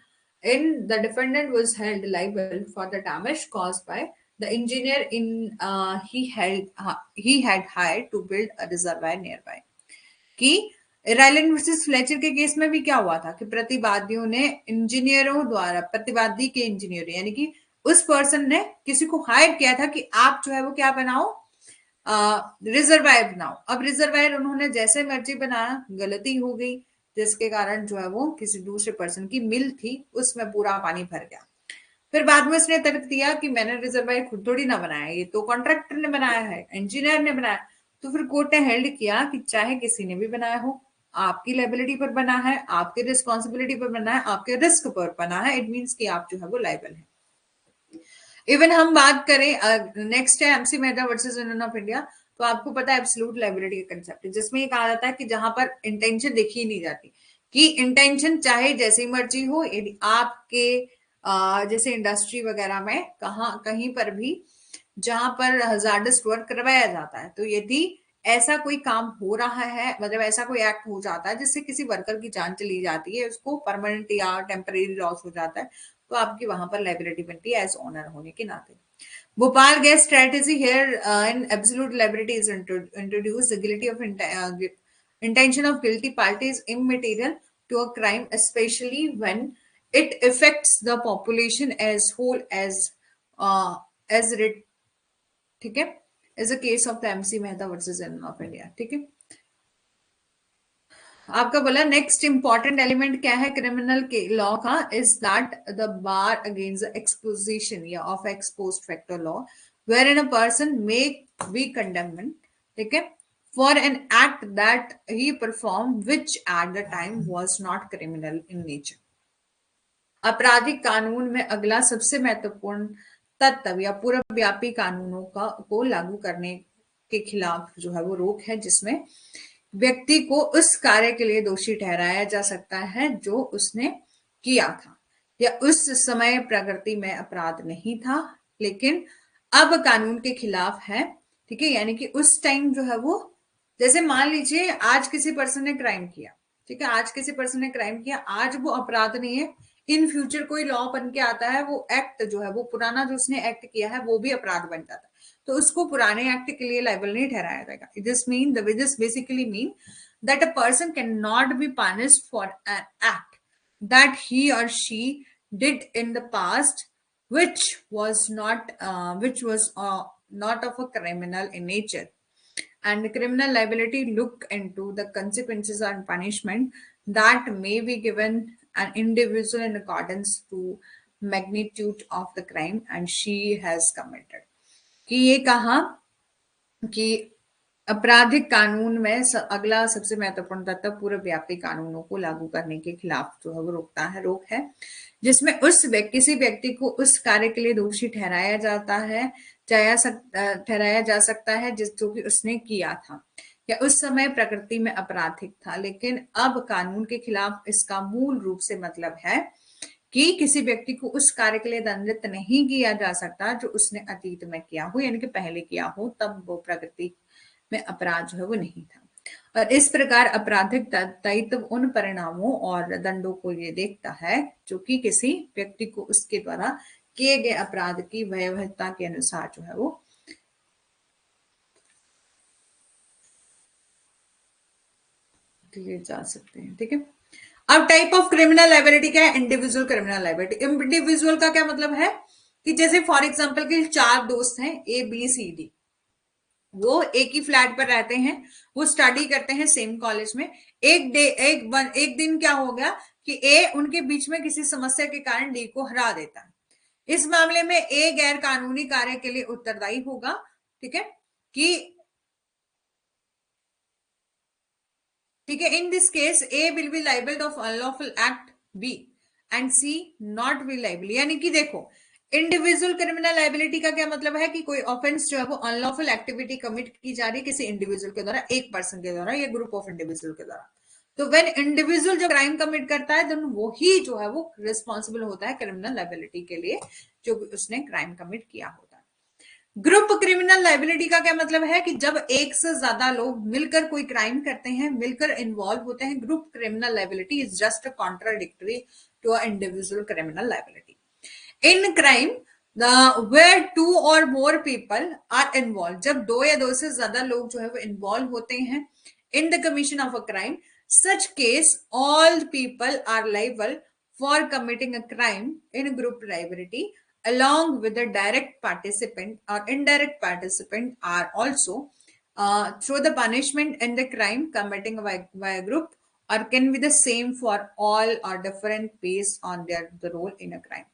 Speaker 1: in the defendant was held liable for the damage caused by the engineer he had hired to build a reservoir nearby. कि रायलैंड वर्सेस फ्लेचर के case में भी क्या हुआ था कि प्रतिवादियों ने इंजीनियरों द्वारा, प्रतिवादी के इंजीनियर यानी कि उस पर्सन ने किसी को हायर किया था कि आप जो है वो क्या बनाओ, रिजर्वायर बनाओ। अब रिजर्वायर उन्होंने जैसे मर्जी बनाया, गलती हो गई, जिसके कारण जो है वो किसी दूसरे पर्सन की मिल थी उसमें पूरा पानी भर गया। फिर बाद में उसने तर्क दिया कि मैंने रिजर्वायर खुद थोड़ी ना बनाया, ये तो कॉन्ट्रैक्टर ने बनाया है, इंजीनियर ने बनाया। तो फिर कोर्ट ने हेल्ड किया कि चाहे किसी ने भी बनाया हो, आपकी लाइबिलिटी पर बना है, आपकी रिस्पॉन्सिबिलिटी पर बना है, आपके रिस्क पर बना है, इट मीन्स कि आप जो है वो लाइबल है। इवन हम बात करें, नेक्स्ट है MC Mehta versus union of India. तो आपको पता है एब्सोल्यूट लाइबिलिटी का कंसेप्ट, जिसमें ये कहा जाता है कि जहां पर इंटेंशन देखी नहीं जाती, कि इंटेंशन चाहे जैसी मर्जी हो, यदि आपके जैसे इंडस्ट्री वगैरह में कहीं पर भी जहां पर हजार्डस वर्क करवाया जाता है, तो यदि ऐसा कोई काम हो रहा है, मतलब ऐसा कोई एक्ट हो जाता है जिससे किसी वर्कर की जान चली जाती है, उसको परमानेंट या टेम्परेरी लॉस हो जाता है, तो आपकी वहां पर लाइबिलिटी बनती है एज ओनर होने के नाते। Bhopal gas strategy here in absolute liability is introduce the guilty of intention of guilty party is immaterial to a crime, especially when it affects the population as whole as writ, ठीक है, is a case of the MC Mehta versus union of India. ठीक है, आपका बोला next important element क्या है criminal के law का, is that the bar against exposition या ऑफ एक्स पोस्ट फैक्टर law where in a person may be condemned, ठीक है, for an act that he perform which at the time was not criminal in nature. आपराधिक कानून में अगला सबसे महत्वपूर्ण तत्व या पूरा व्यापी कानूनों को लागू करने के खिलाफ जो है वो रोक है, जिसमें व्यक्ति को उस कार्य के लिए दोषी ठहराया जा सकता है जो उसने किया था, या उस समय प्रकृति में अपराध नहीं था लेकिन अब कानून के खिलाफ है। ठीक है, यानी कि उस टाइम जो है वो, जैसे मान लीजिए आज किसी पर्सन ने क्राइम किया, ठीक है, आज किसी पर्सन ने क्राइम किया, आज वो अपराध नहीं है, इन फ्यूचर कोई लॉ बन के आता है, वो एक्ट जो है वो पुराना जो उसने एक्ट किया है वो भी अपराध बन जाता है, तो उसको पुराने एक्ट के लिए लायबल नहीं ठहराया जाएगा। This basically mean that a person can not be punished for an act that he और she did in the past which was not of a criminal in nature, and criminal liability look into the consequences and punishment that may be given an individual in accordance to magnitude of the crime and she has committed। कि ये कहा कि आपराधिक कानून में अगला सबसे महत्वपूर्ण तत्व पूरे व्यापी कानूनों को लागू करने के खिलाफ जो है वो रोक है, जिसमें किसी व्यक्ति को उस कार्य के लिए दोषी ठहराया जा सकता है जो कि उसने किया था या उस समय प्रकृति में आपराधिक था, लेकिन अब कानून के खिलाफ इसका मूल रूप से मतलब है कि किसी व्यक्ति को उस कार्य के लिए दंडित नहीं किया जा सकता जो उसने अतीत में किया हो, यानी कि पहले किया हो, तब वो प्रकृति में अपराध जो है वो नहीं था। और इस प्रकार आपराधिक दायित्व उन परिणामों और दंडों को ये देखता है जो कि किसी व्यक्ति को उसके द्वारा किए गए अपराध की भयावहता के अनुसार जो है वो दिए जा सकते हैं। ठीक है, अब टाइप ऑफ क्रिमिनल लायबिलिटी क्या है, इंडिविजुअल क्रिमिनल लायबिलिटी। इंडिविजुअल का क्या मतलब है कि जैसे फॉर एग्जांपल के 4 दोस्त हैं ए बी सी डी, वो एक ही फ्लैट पर रहते हैं, वो स्टडी करते हैं सेम कॉलेज में। एक दिन क्या हो गया कि ए उनके बीच में किसी समस्या के कारण डी को हरा देता है। इस मामले में ए गैर कानूनी कार्य के लिए उत्तरदायी होगा, ठीक है, ठीक है, in this case A will be liable of unlawful act B and C not be liable. यानी कि देखो, इंडिविजुअल क्रिमिनल लाइबिलिटी का क्या मतलब है कि कोई ऑफेंस जो है वो अनलॉफुल एक्टिविटी कमिट की जा रही है किसी इंडिविजुअल के द्वारा, एक पर्सन के द्वारा या ग्रुप ऑफ इंडिविजुअल के द्वारा। तो व्हेन इंडिविजुअल जो क्राइम कमिट करता है, देन वो ही जो है वो रिस्पॉन्सिबल होता है क्रिमिनल लाइबिलिटी के लिए जो उसने क्राइम कमिट किया होता है। ग्रुप क्रिमिनल लाइबिलिटी का क्या मतलब है कि जब एक से ज्यादा लोग मिलकर कोई क्राइम करते हैं, मिलकर इन्वॉल्व होते हैं। Group criminal liability is just contradictory to a individual criminal liability. In crime where 2 or more people are involved, जब 2 या 2 से ज्यादा लोग जो है वो इन्वॉल्व होते हैं in the commission of a crime, such case all people are liable for committing a crime in group liability along with the direct participant or indirect participant are also through the punishment in the crime committing by a group or can be the same for all or different based on their the role in a crime.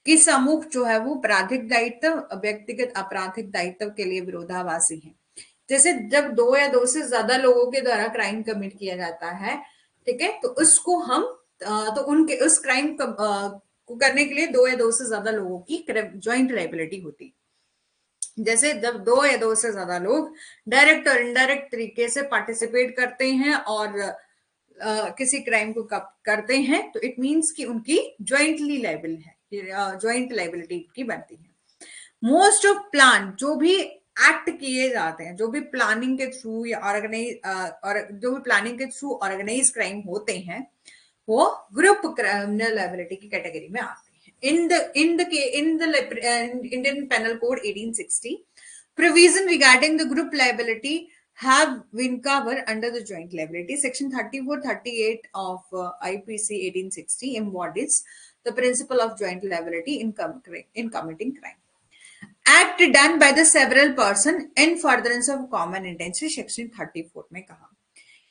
Speaker 1: कि समूह जो है वो आपराधिक दायित्व व्यक्तिगत आपराधिक दायित्व के लिए विरोधाभासी है। जैसे जब दो या दो से ज्यादा लोगों के द्वारा क्राइम कमिट किया जाता है, ठीक है, तो उसको हम तो उनके उस क्राइम को करने के लिए दो या दो से ज्यादा लोगों की ज्वाइंट लायबिलिटी होती। जैसे जब दो या दो से ज्यादा लोग डायरेक्ट और इनडायरेक्ट तरीके से पार्टिसिपेट करते हैं और किसी क्राइम को करते हैं तो इट मींस कि उनकी ज्वाइंटली लायबल है, ज्वाइंट लायबिलिटी की बनती है। मोस्ट ऑफ प्लान जो भी एक्ट किए जाते हैं, जो भी प्लानिंग के थ्रू या जो भी प्लानिंग के थ्रू ऑर्गेनाइज क्राइम होते हैं वो ग्रुप क्रिमिनल लायबिलिटी की कैटेगरी में आते हैं। in the Indian Penal Code 1860 provision regarding the group liability have been covered under the joint liability. Section 34-38 of IPC 1860 embodies the principle of joint liability in committing crime. Act done by the several person in furtherance of common intention, section 34 में कहा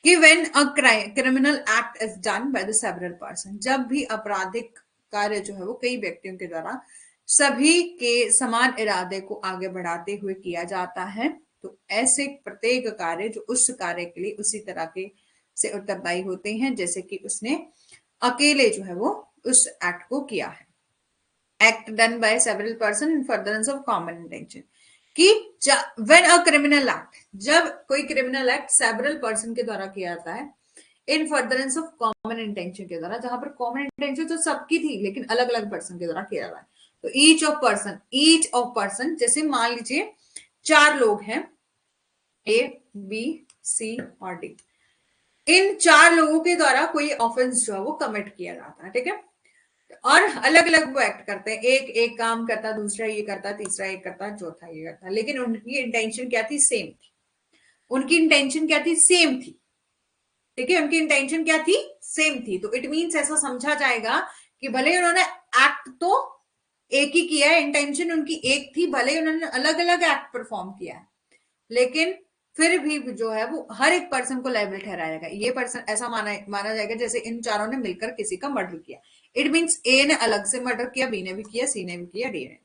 Speaker 1: कि when a criminal act is done by the several person, जब भी आपराधिक कार्य जो है वो कई व्यक्तियों के द्वारा सभी के समान इरादे को आगे बढ़ाते हुए किया जाता है, तो ऐसे प्रत्येक कार्य जो उस कार्य के लिए उसी तरह के से उत्तरदायी होते हैं जैसे कि उसने अकेले जो है वो उस एक्ट को किया है। Act done by several person in furtherance of common intention कि व्हेन अ क्रिमिनल एक्ट, जब कोई क्रिमिनल एक्ट सेवरल पर्सन के द्वारा किया जाता है इन फर्दरेंस ऑफ कॉमन इंटेंशन के द्वारा, जहां पर कॉमन इंटेंशन तो सबकी थी लेकिन अलग अलग पर्सन के द्वारा किया जाता है। तो ईच ऑफ पर्सन जैसे मान लीजिए 4 लोग हैं ए बी सी और डी, इन 4 लोगों के द्वारा कोई ऑफेंस जो है वो कमिट किया जाता है, ठीक है, और अलग अलग वो एक्ट करते हैं, एक काम करता, दूसरा ये करता, तीसरा ये करता, चौथा ये करता, लेकिन उनकी इंटेंशन क्या थी? सेम थी। उनकी इंटेंशन क्या थी? सेम थी, ठीक है, उनकी इंटेंशन क्या थी? सेम थी। तो इट मींस ऐसा समझा जाएगा कि भले उन्होंने एक्ट तो एक ही किया है, इंटेंशन उनकी एक थी, भले उन्होंने अलग अलग एक्ट परफॉर्म किया है, लेकिन फिर भी जो है वो हर एक पर्सन को लायबल ठहराया जाएगा। ये पर्सन ऐसा माना जाएगा जैसे इन चारों ने मिलकर किसी का मर्डर किया। इट मींस ए ने अलग से मर्डर किया, बी ने भी किया, सी ने भी किया, डी ने,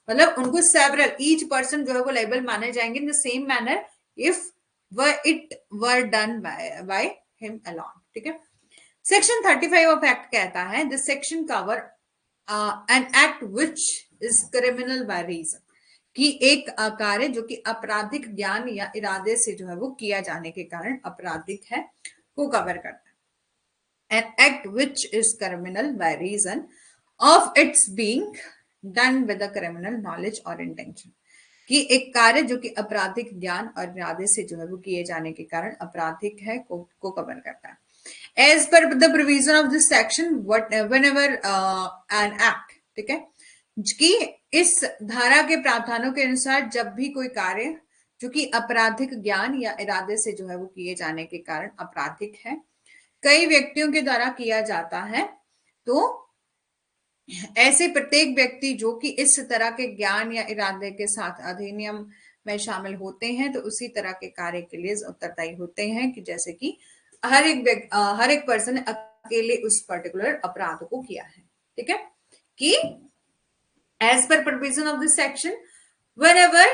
Speaker 1: मतलब उनको सेवरल ईच पर्सन जो है वो लायबल माने जाएंगे in the same manner if it were done by him alone, ठीक है। सेक्शन 35 ऑफ एक्ट कहता है this section cover an act which is criminal by reason, कि एक कार्य जो कि आपराधिक ज्ञान या इरादे से जो है वो किया जाने के कारण आपराधिक है को कवर करता है। An act which is criminal by reason of its being done with a criminal knowledge or intention, कि एक कार्य जो कि आपराधिक ज्ञान और इरादे से जो है वो किए जाने के कारण आपराधिक है को कवर करता है। As per the provision of this section, whenever an act, ठीक है, कि इस धारा के प्रावधानों के अनुसार जब भी कोई कार्य जो कि आपराधिक ज्ञान या इरादे से जो है वो किए जाने के कारण आपराधिक है, कई व्यक्तियों के द्वारा किया जाता है, तो ऐसे प्रत्येक व्यक्ति जो कि इस तरह के ज्ञान या इरादे के साथ अधिनियम में शामिल होते हैं तो उसी तरह के कार्य के लिए उत्तरदायी होते हैं, कि जैसे कि हर एक पर्सन ने अकेले उस पर्टिकुलर अपराध को किया है, ठीक है, कि as per provision of this section whenever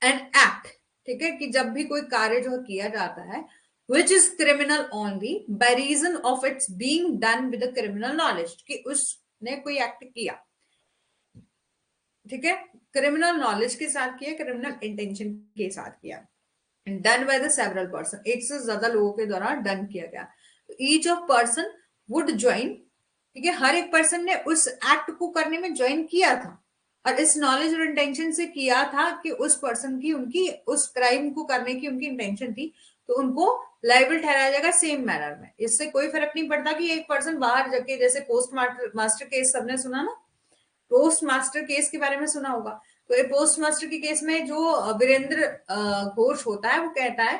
Speaker 1: an act, ठीक है, कि जब भी कोई कार्य जो किया जाता है which is criminal only by reason of its being done with a criminal knowledge, कि उसने कोई एक्ट किया, ठीक है, क्रिमिनल नॉलेज के साथ किया, क्रिमिनल इंटेंशन के साथ किया, done by the several person, एक से ज्यादा लोगों के द्वारा डन किया गया, each of person would join, ठीक है, हर एक पर्सन ने उस एक्ट को करने में ज्वाइन किया था और इस नॉलेज और इंटेंशन से किया था कि उस पर्सन की उनकी उस क्राइम को करने की उनकी इंटेंशन थी, तो उनको लायबल ठहराया जाएगा सेम मैनर में। इससे कोई फर्क नहीं पड़ता कि एक पर्सन बाहर जाके, जैसे पोस्ट मास्टर केस सबने सुना ना, पोस्ट मास्टर केस के बारे में सुना होगा, तो ये पोस्ट मास्टर के केस में जो वीरेंद्र घोष होता है वो कहता है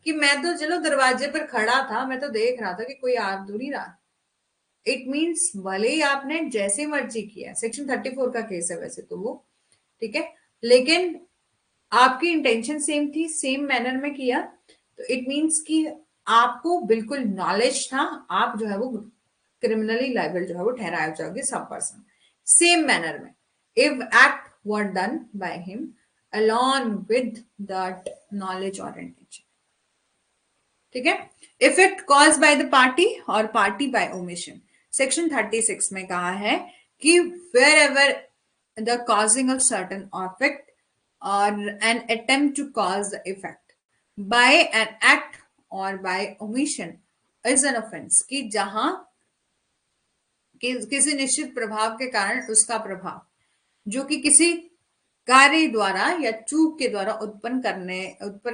Speaker 1: कि मैं तो चलो दरवाजे पर खड़ा था, मैं तो देख रहा था कि कोई आ तो नहीं रहा, इट मीन्स भले ही आपने जैसे मर्जी किया, सेक्शन 34 का केस है वैसे तो वो, ठीक है, लेकिन आपकी इंटेंशन सेम थी, सेम मैनर में किया, तो इट मीन्स कि आपको बिल्कुल नॉलेज था, आप जो है वो क्रिमिनली लायबल जो है वो ठहराए जाओगे सब पर्सन सेम मैनर में, if act were done by him along with that knowledge or intention, ठीक है। Effect cause by the party or party by omission, section 36 में कहा है कि wherever the causing of certain effect or an attempt to cause the effect by an act or by omission is an offence, कि जहां किसी निश्चित प्रभाव के कारण उसका प्रभाव जो कि किसी कार्य द्वारा या चूक के द्वारा उत्पन्न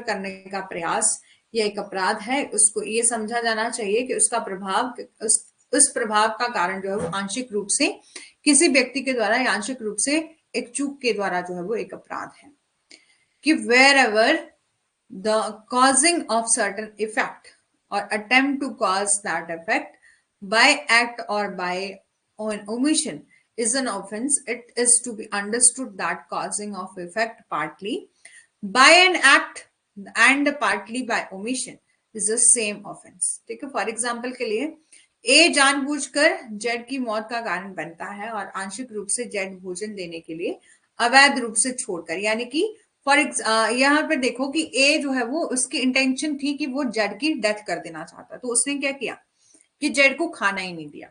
Speaker 1: करने का प्रयास या एक अपराध है, उसको ये समझा जाना चाहिए कि उसका प्रभाव उस प्रभाव का कारण जो है वो आंशिक रूप से किसी व्यक्ति के द्वारा या आंशिक रूप से एक चूक के द्वारा जो है वो एक अपराध है, कि wherever the causing of certain effect or attempt to cause that effect by act or by omission is an offense, it is to be understood that causing of effect partly by an act and partly by omission is the same offense, ठीक है। For example के लिए ए जानबूझकर Z की मौत का कारण बनता है और आंशिक रूप से जेड भोजन देने के लिए अवैध रूप से छोड़कर, यानी कि फॉर यहाँ पर देखो कि ए जो है वो उसकी इंटेंशन थी कि वो जेड की डेथ कर देना चाहता, तो उसने क्या किया कि जेड को खाना ही नहीं दिया,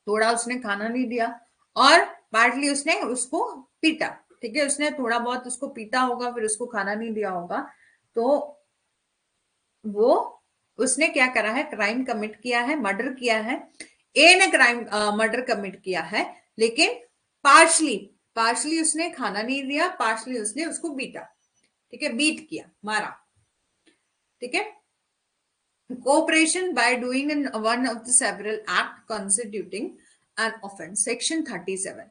Speaker 1: थोड़ा उसने खाना नहीं दिया और पार्टली उसने उसको पीटा, ठीक है, उसने थोड़ा बहुत उसको पीटा होगा, फिर उसको खाना नहीं दिया होगा, तो वो उसने क्या करा है, क्राइम कमिट किया है, मर्डर किया है। ए ने क्राइम मर्डर कमिट किया है, लेकिन पार्शली उसने खाना नहीं दिया, पार्शली उसने उसको बीटा, ठीक है, बीट किया, मारा, ठीक है। Cooperation by doing in one of the several act constituting an offence, section 37,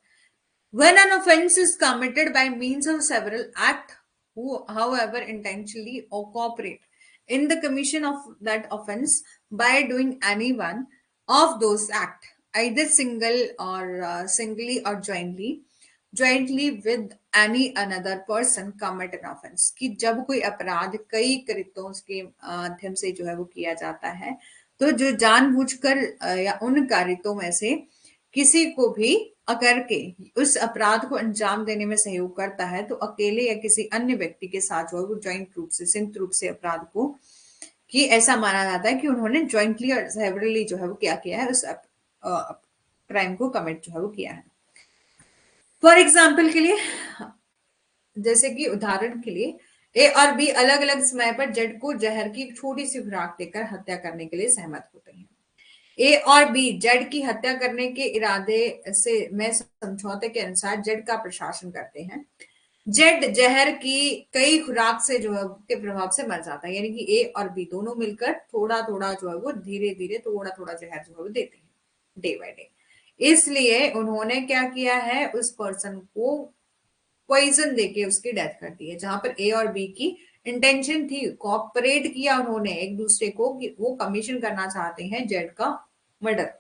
Speaker 1: when an offense is committed by means of several acts, who however intentionally or cooperate in the commission of that offense by doing any one of those acts, either singly or jointly with any another person commit an offense, कि जब कोई अपराध कई कृत्यों के माध्यम से जो है वो किया जाता है, तो जो जानबूझकर या उन कारितों में से किसी को भी अगर के उस अपराध को अंजाम देने में सहयोग करता है, तो अकेले या किसी अन्य व्यक्ति के साथ जो है वो ज्वाइंट रूप से संयुक्त रूप से अपराध को, कि ऐसा माना जाता है कि उन्होंने ज्वाइंटली और सेवरली जो है वो क्या किया है, उस क्राइम को कमिट जो है वो किया है। फॉर एग्जाम्पल के लिए, जैसे कि उदाहरण के लिए ए और बी अलग अलग समय पर जेड को जहर की एक छोटी सी खुराक देकर हत्या करने के लिए सहमत होते हैं। ए और बी जेड की हत्या करने के इरादे से में समझौते के अनुसार जेड का प्रशासन करते हैं। जेड जहर की कई खुराक से जो है के प्रभाव से मर जाता है, यानी कि ए और बी दोनों मिलकर थोड़ा थोड़ा जो है वो धीरे धीरे थोड़ा थोड़ा जहर जो है वो देते हैं डे बाय डे। इसलिए उन्होंने क्या किया है, उस पर्सन को पॉइजन देके उसकी डेथ कर दी है, जहां पर ए और बी की इंटेंशन थी, कोऑपरेट किया उन्होंने एक दूसरे को कि वो कमीशन करना चाहते हैं जेड का मर्डर,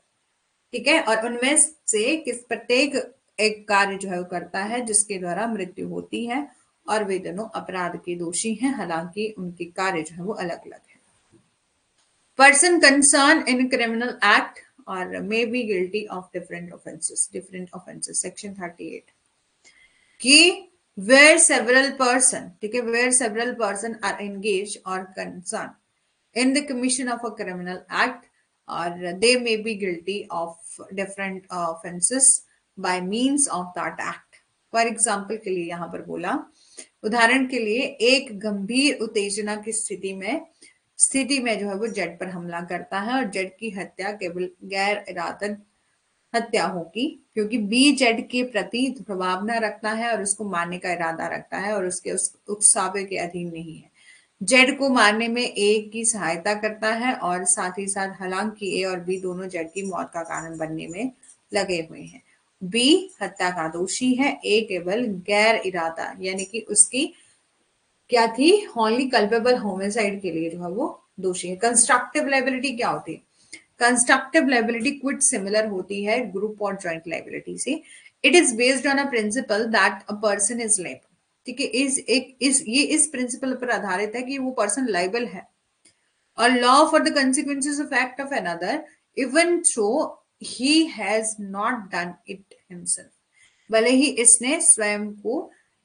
Speaker 1: ठीक है, और उनमें से किस प्रत्येक एक कार्य जो है वो करता है जिसके द्वारा मृत्यु होती है, और वे दोनों अपराध के दोषी हैं, हालांकि उनके कार्य जो है वो अलग अलग है। Person concern in criminal act और may be guilty of different offences, section 38, कि where several person, ठीक है, where several person are engaged or concerned in the commission of a criminal act or they may be guilty of different offenses by means of that act। For example के लिए यहाँ पर बोला, उदाहरण के लिए एक गंभीर उत्तेजना की स्थिति में जो है वो जेड पर हमला करता है और जेड की हत्या केवल गैर इरादत हत्या होगी, क्योंकि बी जेड के प्रति प्रभावना रखता है और उसको मारने का इरादा रखता है और उसके उस उकसावे के अधीन नहीं है। जेड को मारने में ए की सहायता करता है और साथ ही साथ, हालांकि ए और बी दोनों जेड की मौत का कारण बनने में लगे हुए हैं। बी हत्या का दोषी है, ए केवल गैर इरादा, यानी कि उसकी क्या थी, ओनली कल्पेबल होमिसाइड के लिए जो है वो दोषी है। कंस्ट्रक्टिव लायबिलिटी क्या होती है? कंस्ट्रक्टिव लायबिलिटी क्विट सिमिलर होती है ग्रुप और जॉइंट लायबिलिटी से. It is based on a principal that a person is liable. ठीक है, ये इस प्रिंसिपल पर आधारित है कि वो पर्सन लायबल है. A law for the consequences of act of another, even though he has not done it himself. भले ही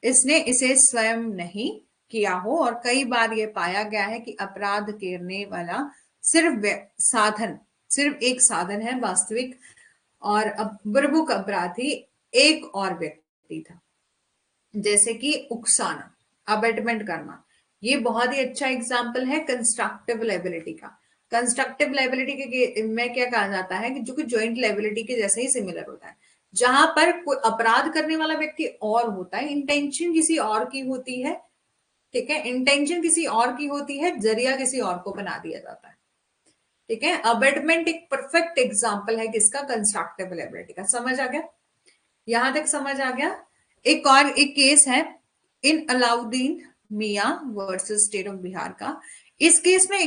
Speaker 1: इसने इसे स्वयं नहीं किया हो. और कई बार यह पाया गया है कि अपराध करने वाला सिर्फ एक साधन है. वास्तविक और प्रमुख अपराधी एक और व्यक्ति था. जैसे कि उकसाना, अबेटमेंट करना, ये बहुत ही अच्छा एग्जाम्पल है कंस्ट्रक्टिव लायबिलिटी का. कंस्ट्रक्टिव लायबिलिटी के में क्या कहा जाता है कि जो कि ज्वाइंट लायबिलिटी के जैसे ही सिमिलर होता है, जहां पर कोई अपराध करने वाला व्यक्ति और होता है, इंटेंशन किसी और की होती है. ठीक है, इंटेंशन किसी और की होती है, जरिया किसी और को बना दिया जाता है. ठीक है, अबेटमेंट एक परफेक्ट एग्जाम्पल है किसका, कंस्ट्रक्टिव लायबिलिटी का. समझ आ गया, यहां तक समझ आ गया. एक केस है in Alauddin Miyan versus state of Bihar का. इस केस में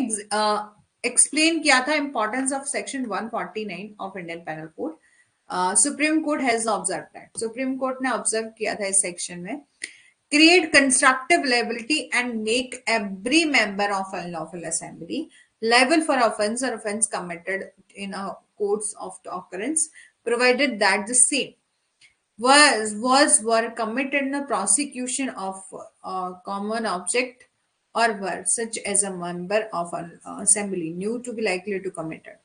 Speaker 1: एक्सप्लेन किया था importance of section 149 of Indian penal code. Supreme Court has observe that, Supreme Court ने ऑब्जर्व किया था इस सेक्शन में, create constructive liability and make every member of unlawful assembly liable for offense or offense committed in a course of occurrence, provided that the same were committed in the prosecution of common object or were such as a member of an assembly knew to be likely to commit it.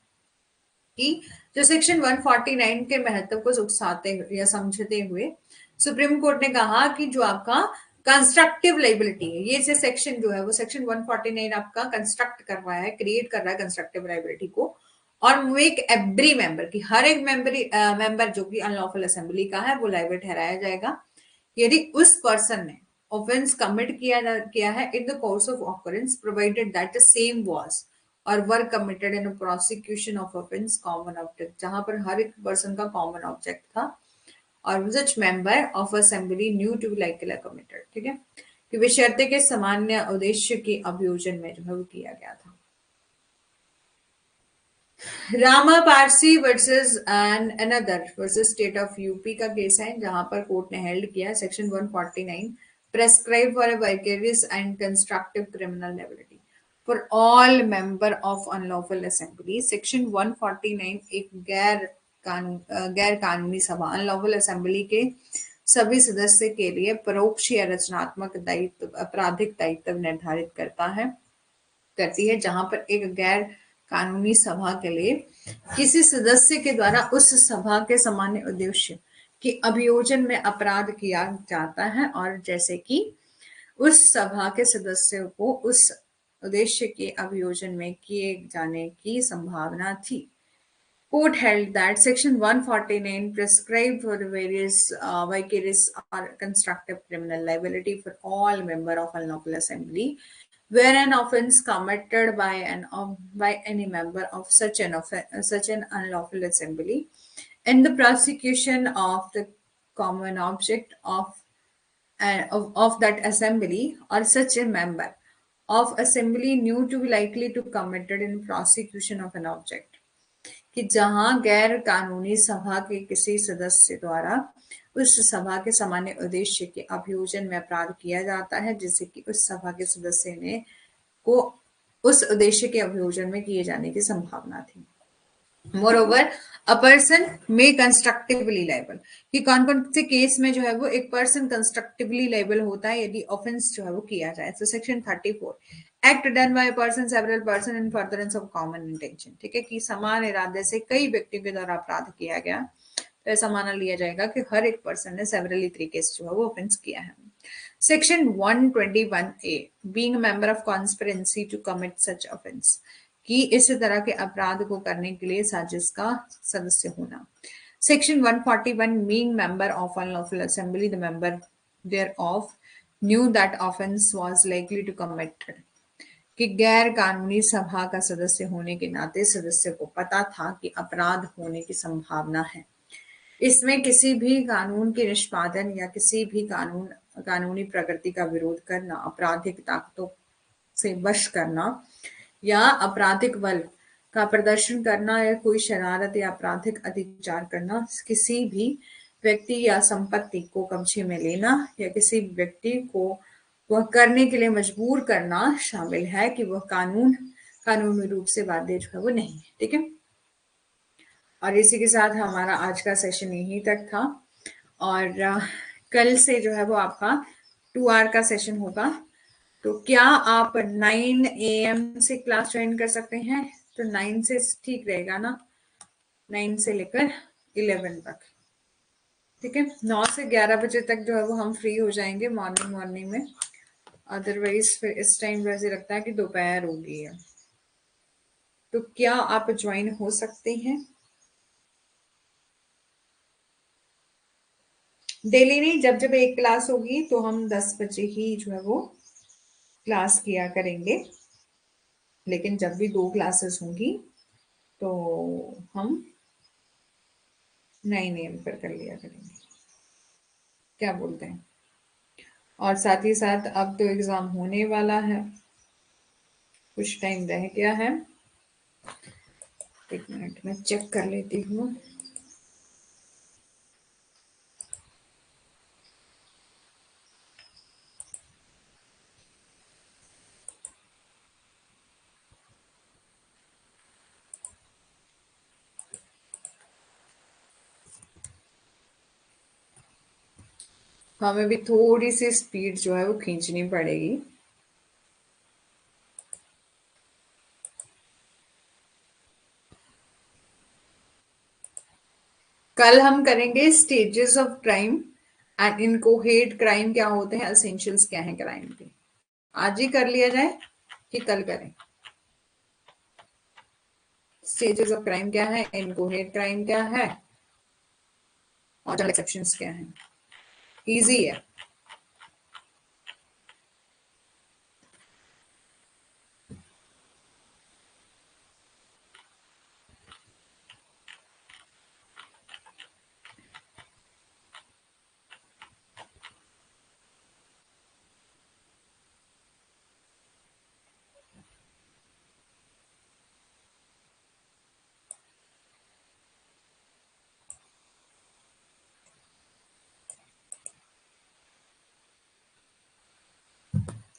Speaker 1: कि जो section 149 के महत्व को उकसाते या समझते हुए supreme Court ने कहा कि जो आपका कंस्ट्रक्टिव लायबिलिटी है, ये सेक्शन जो है वो सेक्शन 149 आपका कंस्ट्रक्ट कर रहा है, क्रिएट कर रहा है कंस्ट्रक्टिव लायबिलिटी को. और मेक एवरी मेंबर की हर एक मेंबर जो कि अनलॉफुल असेंबली का है वो लायबल ठहराया जाएगा यदि उस पर्सन ने ऑफेंस कमिट किया है in the course of occurrence, provided that the same was or were committed in prosecution of offence common object, जहां पर हर एक पर्सन का कॉमन ऑब्जेक्ट था or such member of assembly knew to be likely committed. ठीक है, कि विषयते के सामान्य उद्देश्य के अभियोजन में जो है वो किया गया था. Rama Parsi versus another versus state of UP का केस है, जहां पर कोर्ट ने हेल्ड किया section 149 prescribe for a vicarious and constructive criminal liability for all member of unlawful assembly. Section 149 एक गैर कानूनी सभा अनलॉफुल असेंबली के सभी सदस्य के लिए परोक्ष या रचनात्मक दायित्व आपराधिक दायित्व निर्धारित करती है, जहां पर एक गैर कानूनी सभा के लिए किसी सदस्य के द्वारा उस सभा के सामान्य उद्देश्य के अभियोजन में अपराध किया जाता है और जैसे कि उस सभा के सदस्यों को उस उद्देश्य के अभियोजन में किए जाने की संभावना थी. Court held that Section 149 prescribed for the various vicarious or constructive criminal liability for all member of unlawful assembly, where an offence committed by any member of such an unlawful assembly in the prosecution of the common object of that assembly or such a member of assembly knew to be likely to committed in prosecution of an object. कि जहां गैर कानूनी सभा के किसी सदस्य द्वारा उस सभा के सामान्य उद्देश्य के अभियोजन में अपराध किया जाता है जिससे कि उस सभा के सदस्य ने को उस उद्देश्य के अभियोजन में किए जाने की संभावना थी. मोरओवर अ पर्सन मे कंस्ट्रक्टिवली लायबल, कि कौन कौन से केस में जो है वो एक पर्सन कंस्ट्रक्टिवली लायबल होता है यदि ऑफेंस जो है वो किया जाए. तो section 34 act done by person several person in furtherance of common intention. ठीक है, कि समान इरादे से कई व्यक्तियों के द्वारा अपराध किया गया, तो ऐसा माना लिया जाएगा कि हर एक पर्सन ने सेवरली तरीके से जो है वो ऑफेंस किया है. Section 121A being a member of conspiracy to commit such offence, कि इस तरह के अपराध को करने के लिए साजिश का सदस्य होना. Section 141 being member of unlawful assembly the member thereof knew that offense was likely to committed, कि गैर कानूनी सभा का सदस्य होने के नाते सदस्य को पता था कि अपराध होने की संभावना है. इसमें किसी भी कानून के निष्पादन या किसी भी कानूनी प्रकृति का विरोध करना, आपराधिक ताकतों से वश करना या आपराधिक बल का प्रदर्शन करना या कोई शरारत या आपराधिक अत्याचार करना, किसी भी व्यक्ति या संपत्ति को कब्जे में लेना या किसी व्यक्ति को वह करने के लिए मजबूर करना शामिल है कि वह कानूनी रूप से बाध्य जो है वो नहीं है। ठीक है, और इसी के साथ हमारा आज का सेशन यहीं तक था, और कल से जो है वो आपका 2 आवर का सेशन होगा। तो क्या आप 9 AM से क्लास ज्वाइन कर सकते हैं? तो 9 से ठीक रहेगा ना, 9 से लेकर 11 तक। ठीक है, 9 से 11 बजे तक जो है वो हम फ्री हो जाएंगे मॉर्निंग में। अदरवाइज फिर इस टाइम वैसे लगता है कि दोपहर हो गई है। तो क्या आप ज्वाइन हो सकते हैं? डेली नहीं, जब जब एक क्लास होगी तो हम 10 बजे ही जो है वो क्लास किया करेंगे, लेकिन जब भी 2 क्लासेस होंगी तो हम 9 AM पर कर लिया करेंगे। क्या बोलते हैं? और साथ ही साथ अब तो एग्जाम होने वाला है, कुछ टाइम रह गया है। एक मिनट में चेक कर लेती हूँ। हमें भी थोड़ी सी स्पीड जो है वो खींचनी पड़ेगी। कल हम करेंगे stages of crime and inchoate crime क्या होते हैं, एसेंशियल्स क्या है क्राइम के। आज ही कर लिया जाए कि कल करें? स्टेजेस ऑफ क्राइम क्या है, इनकोहेट क्राइम क्या है, और जनरल एक्सेप्शंस क्या है। इजी है।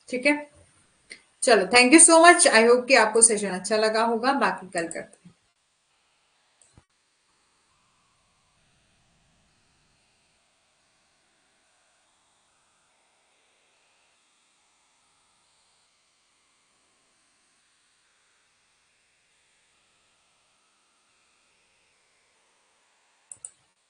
Speaker 1: ठीक है, चलो, thank you so much. I hope कि आपको सेशन अच्छा लगा होगा। बाकी कल करते हैं।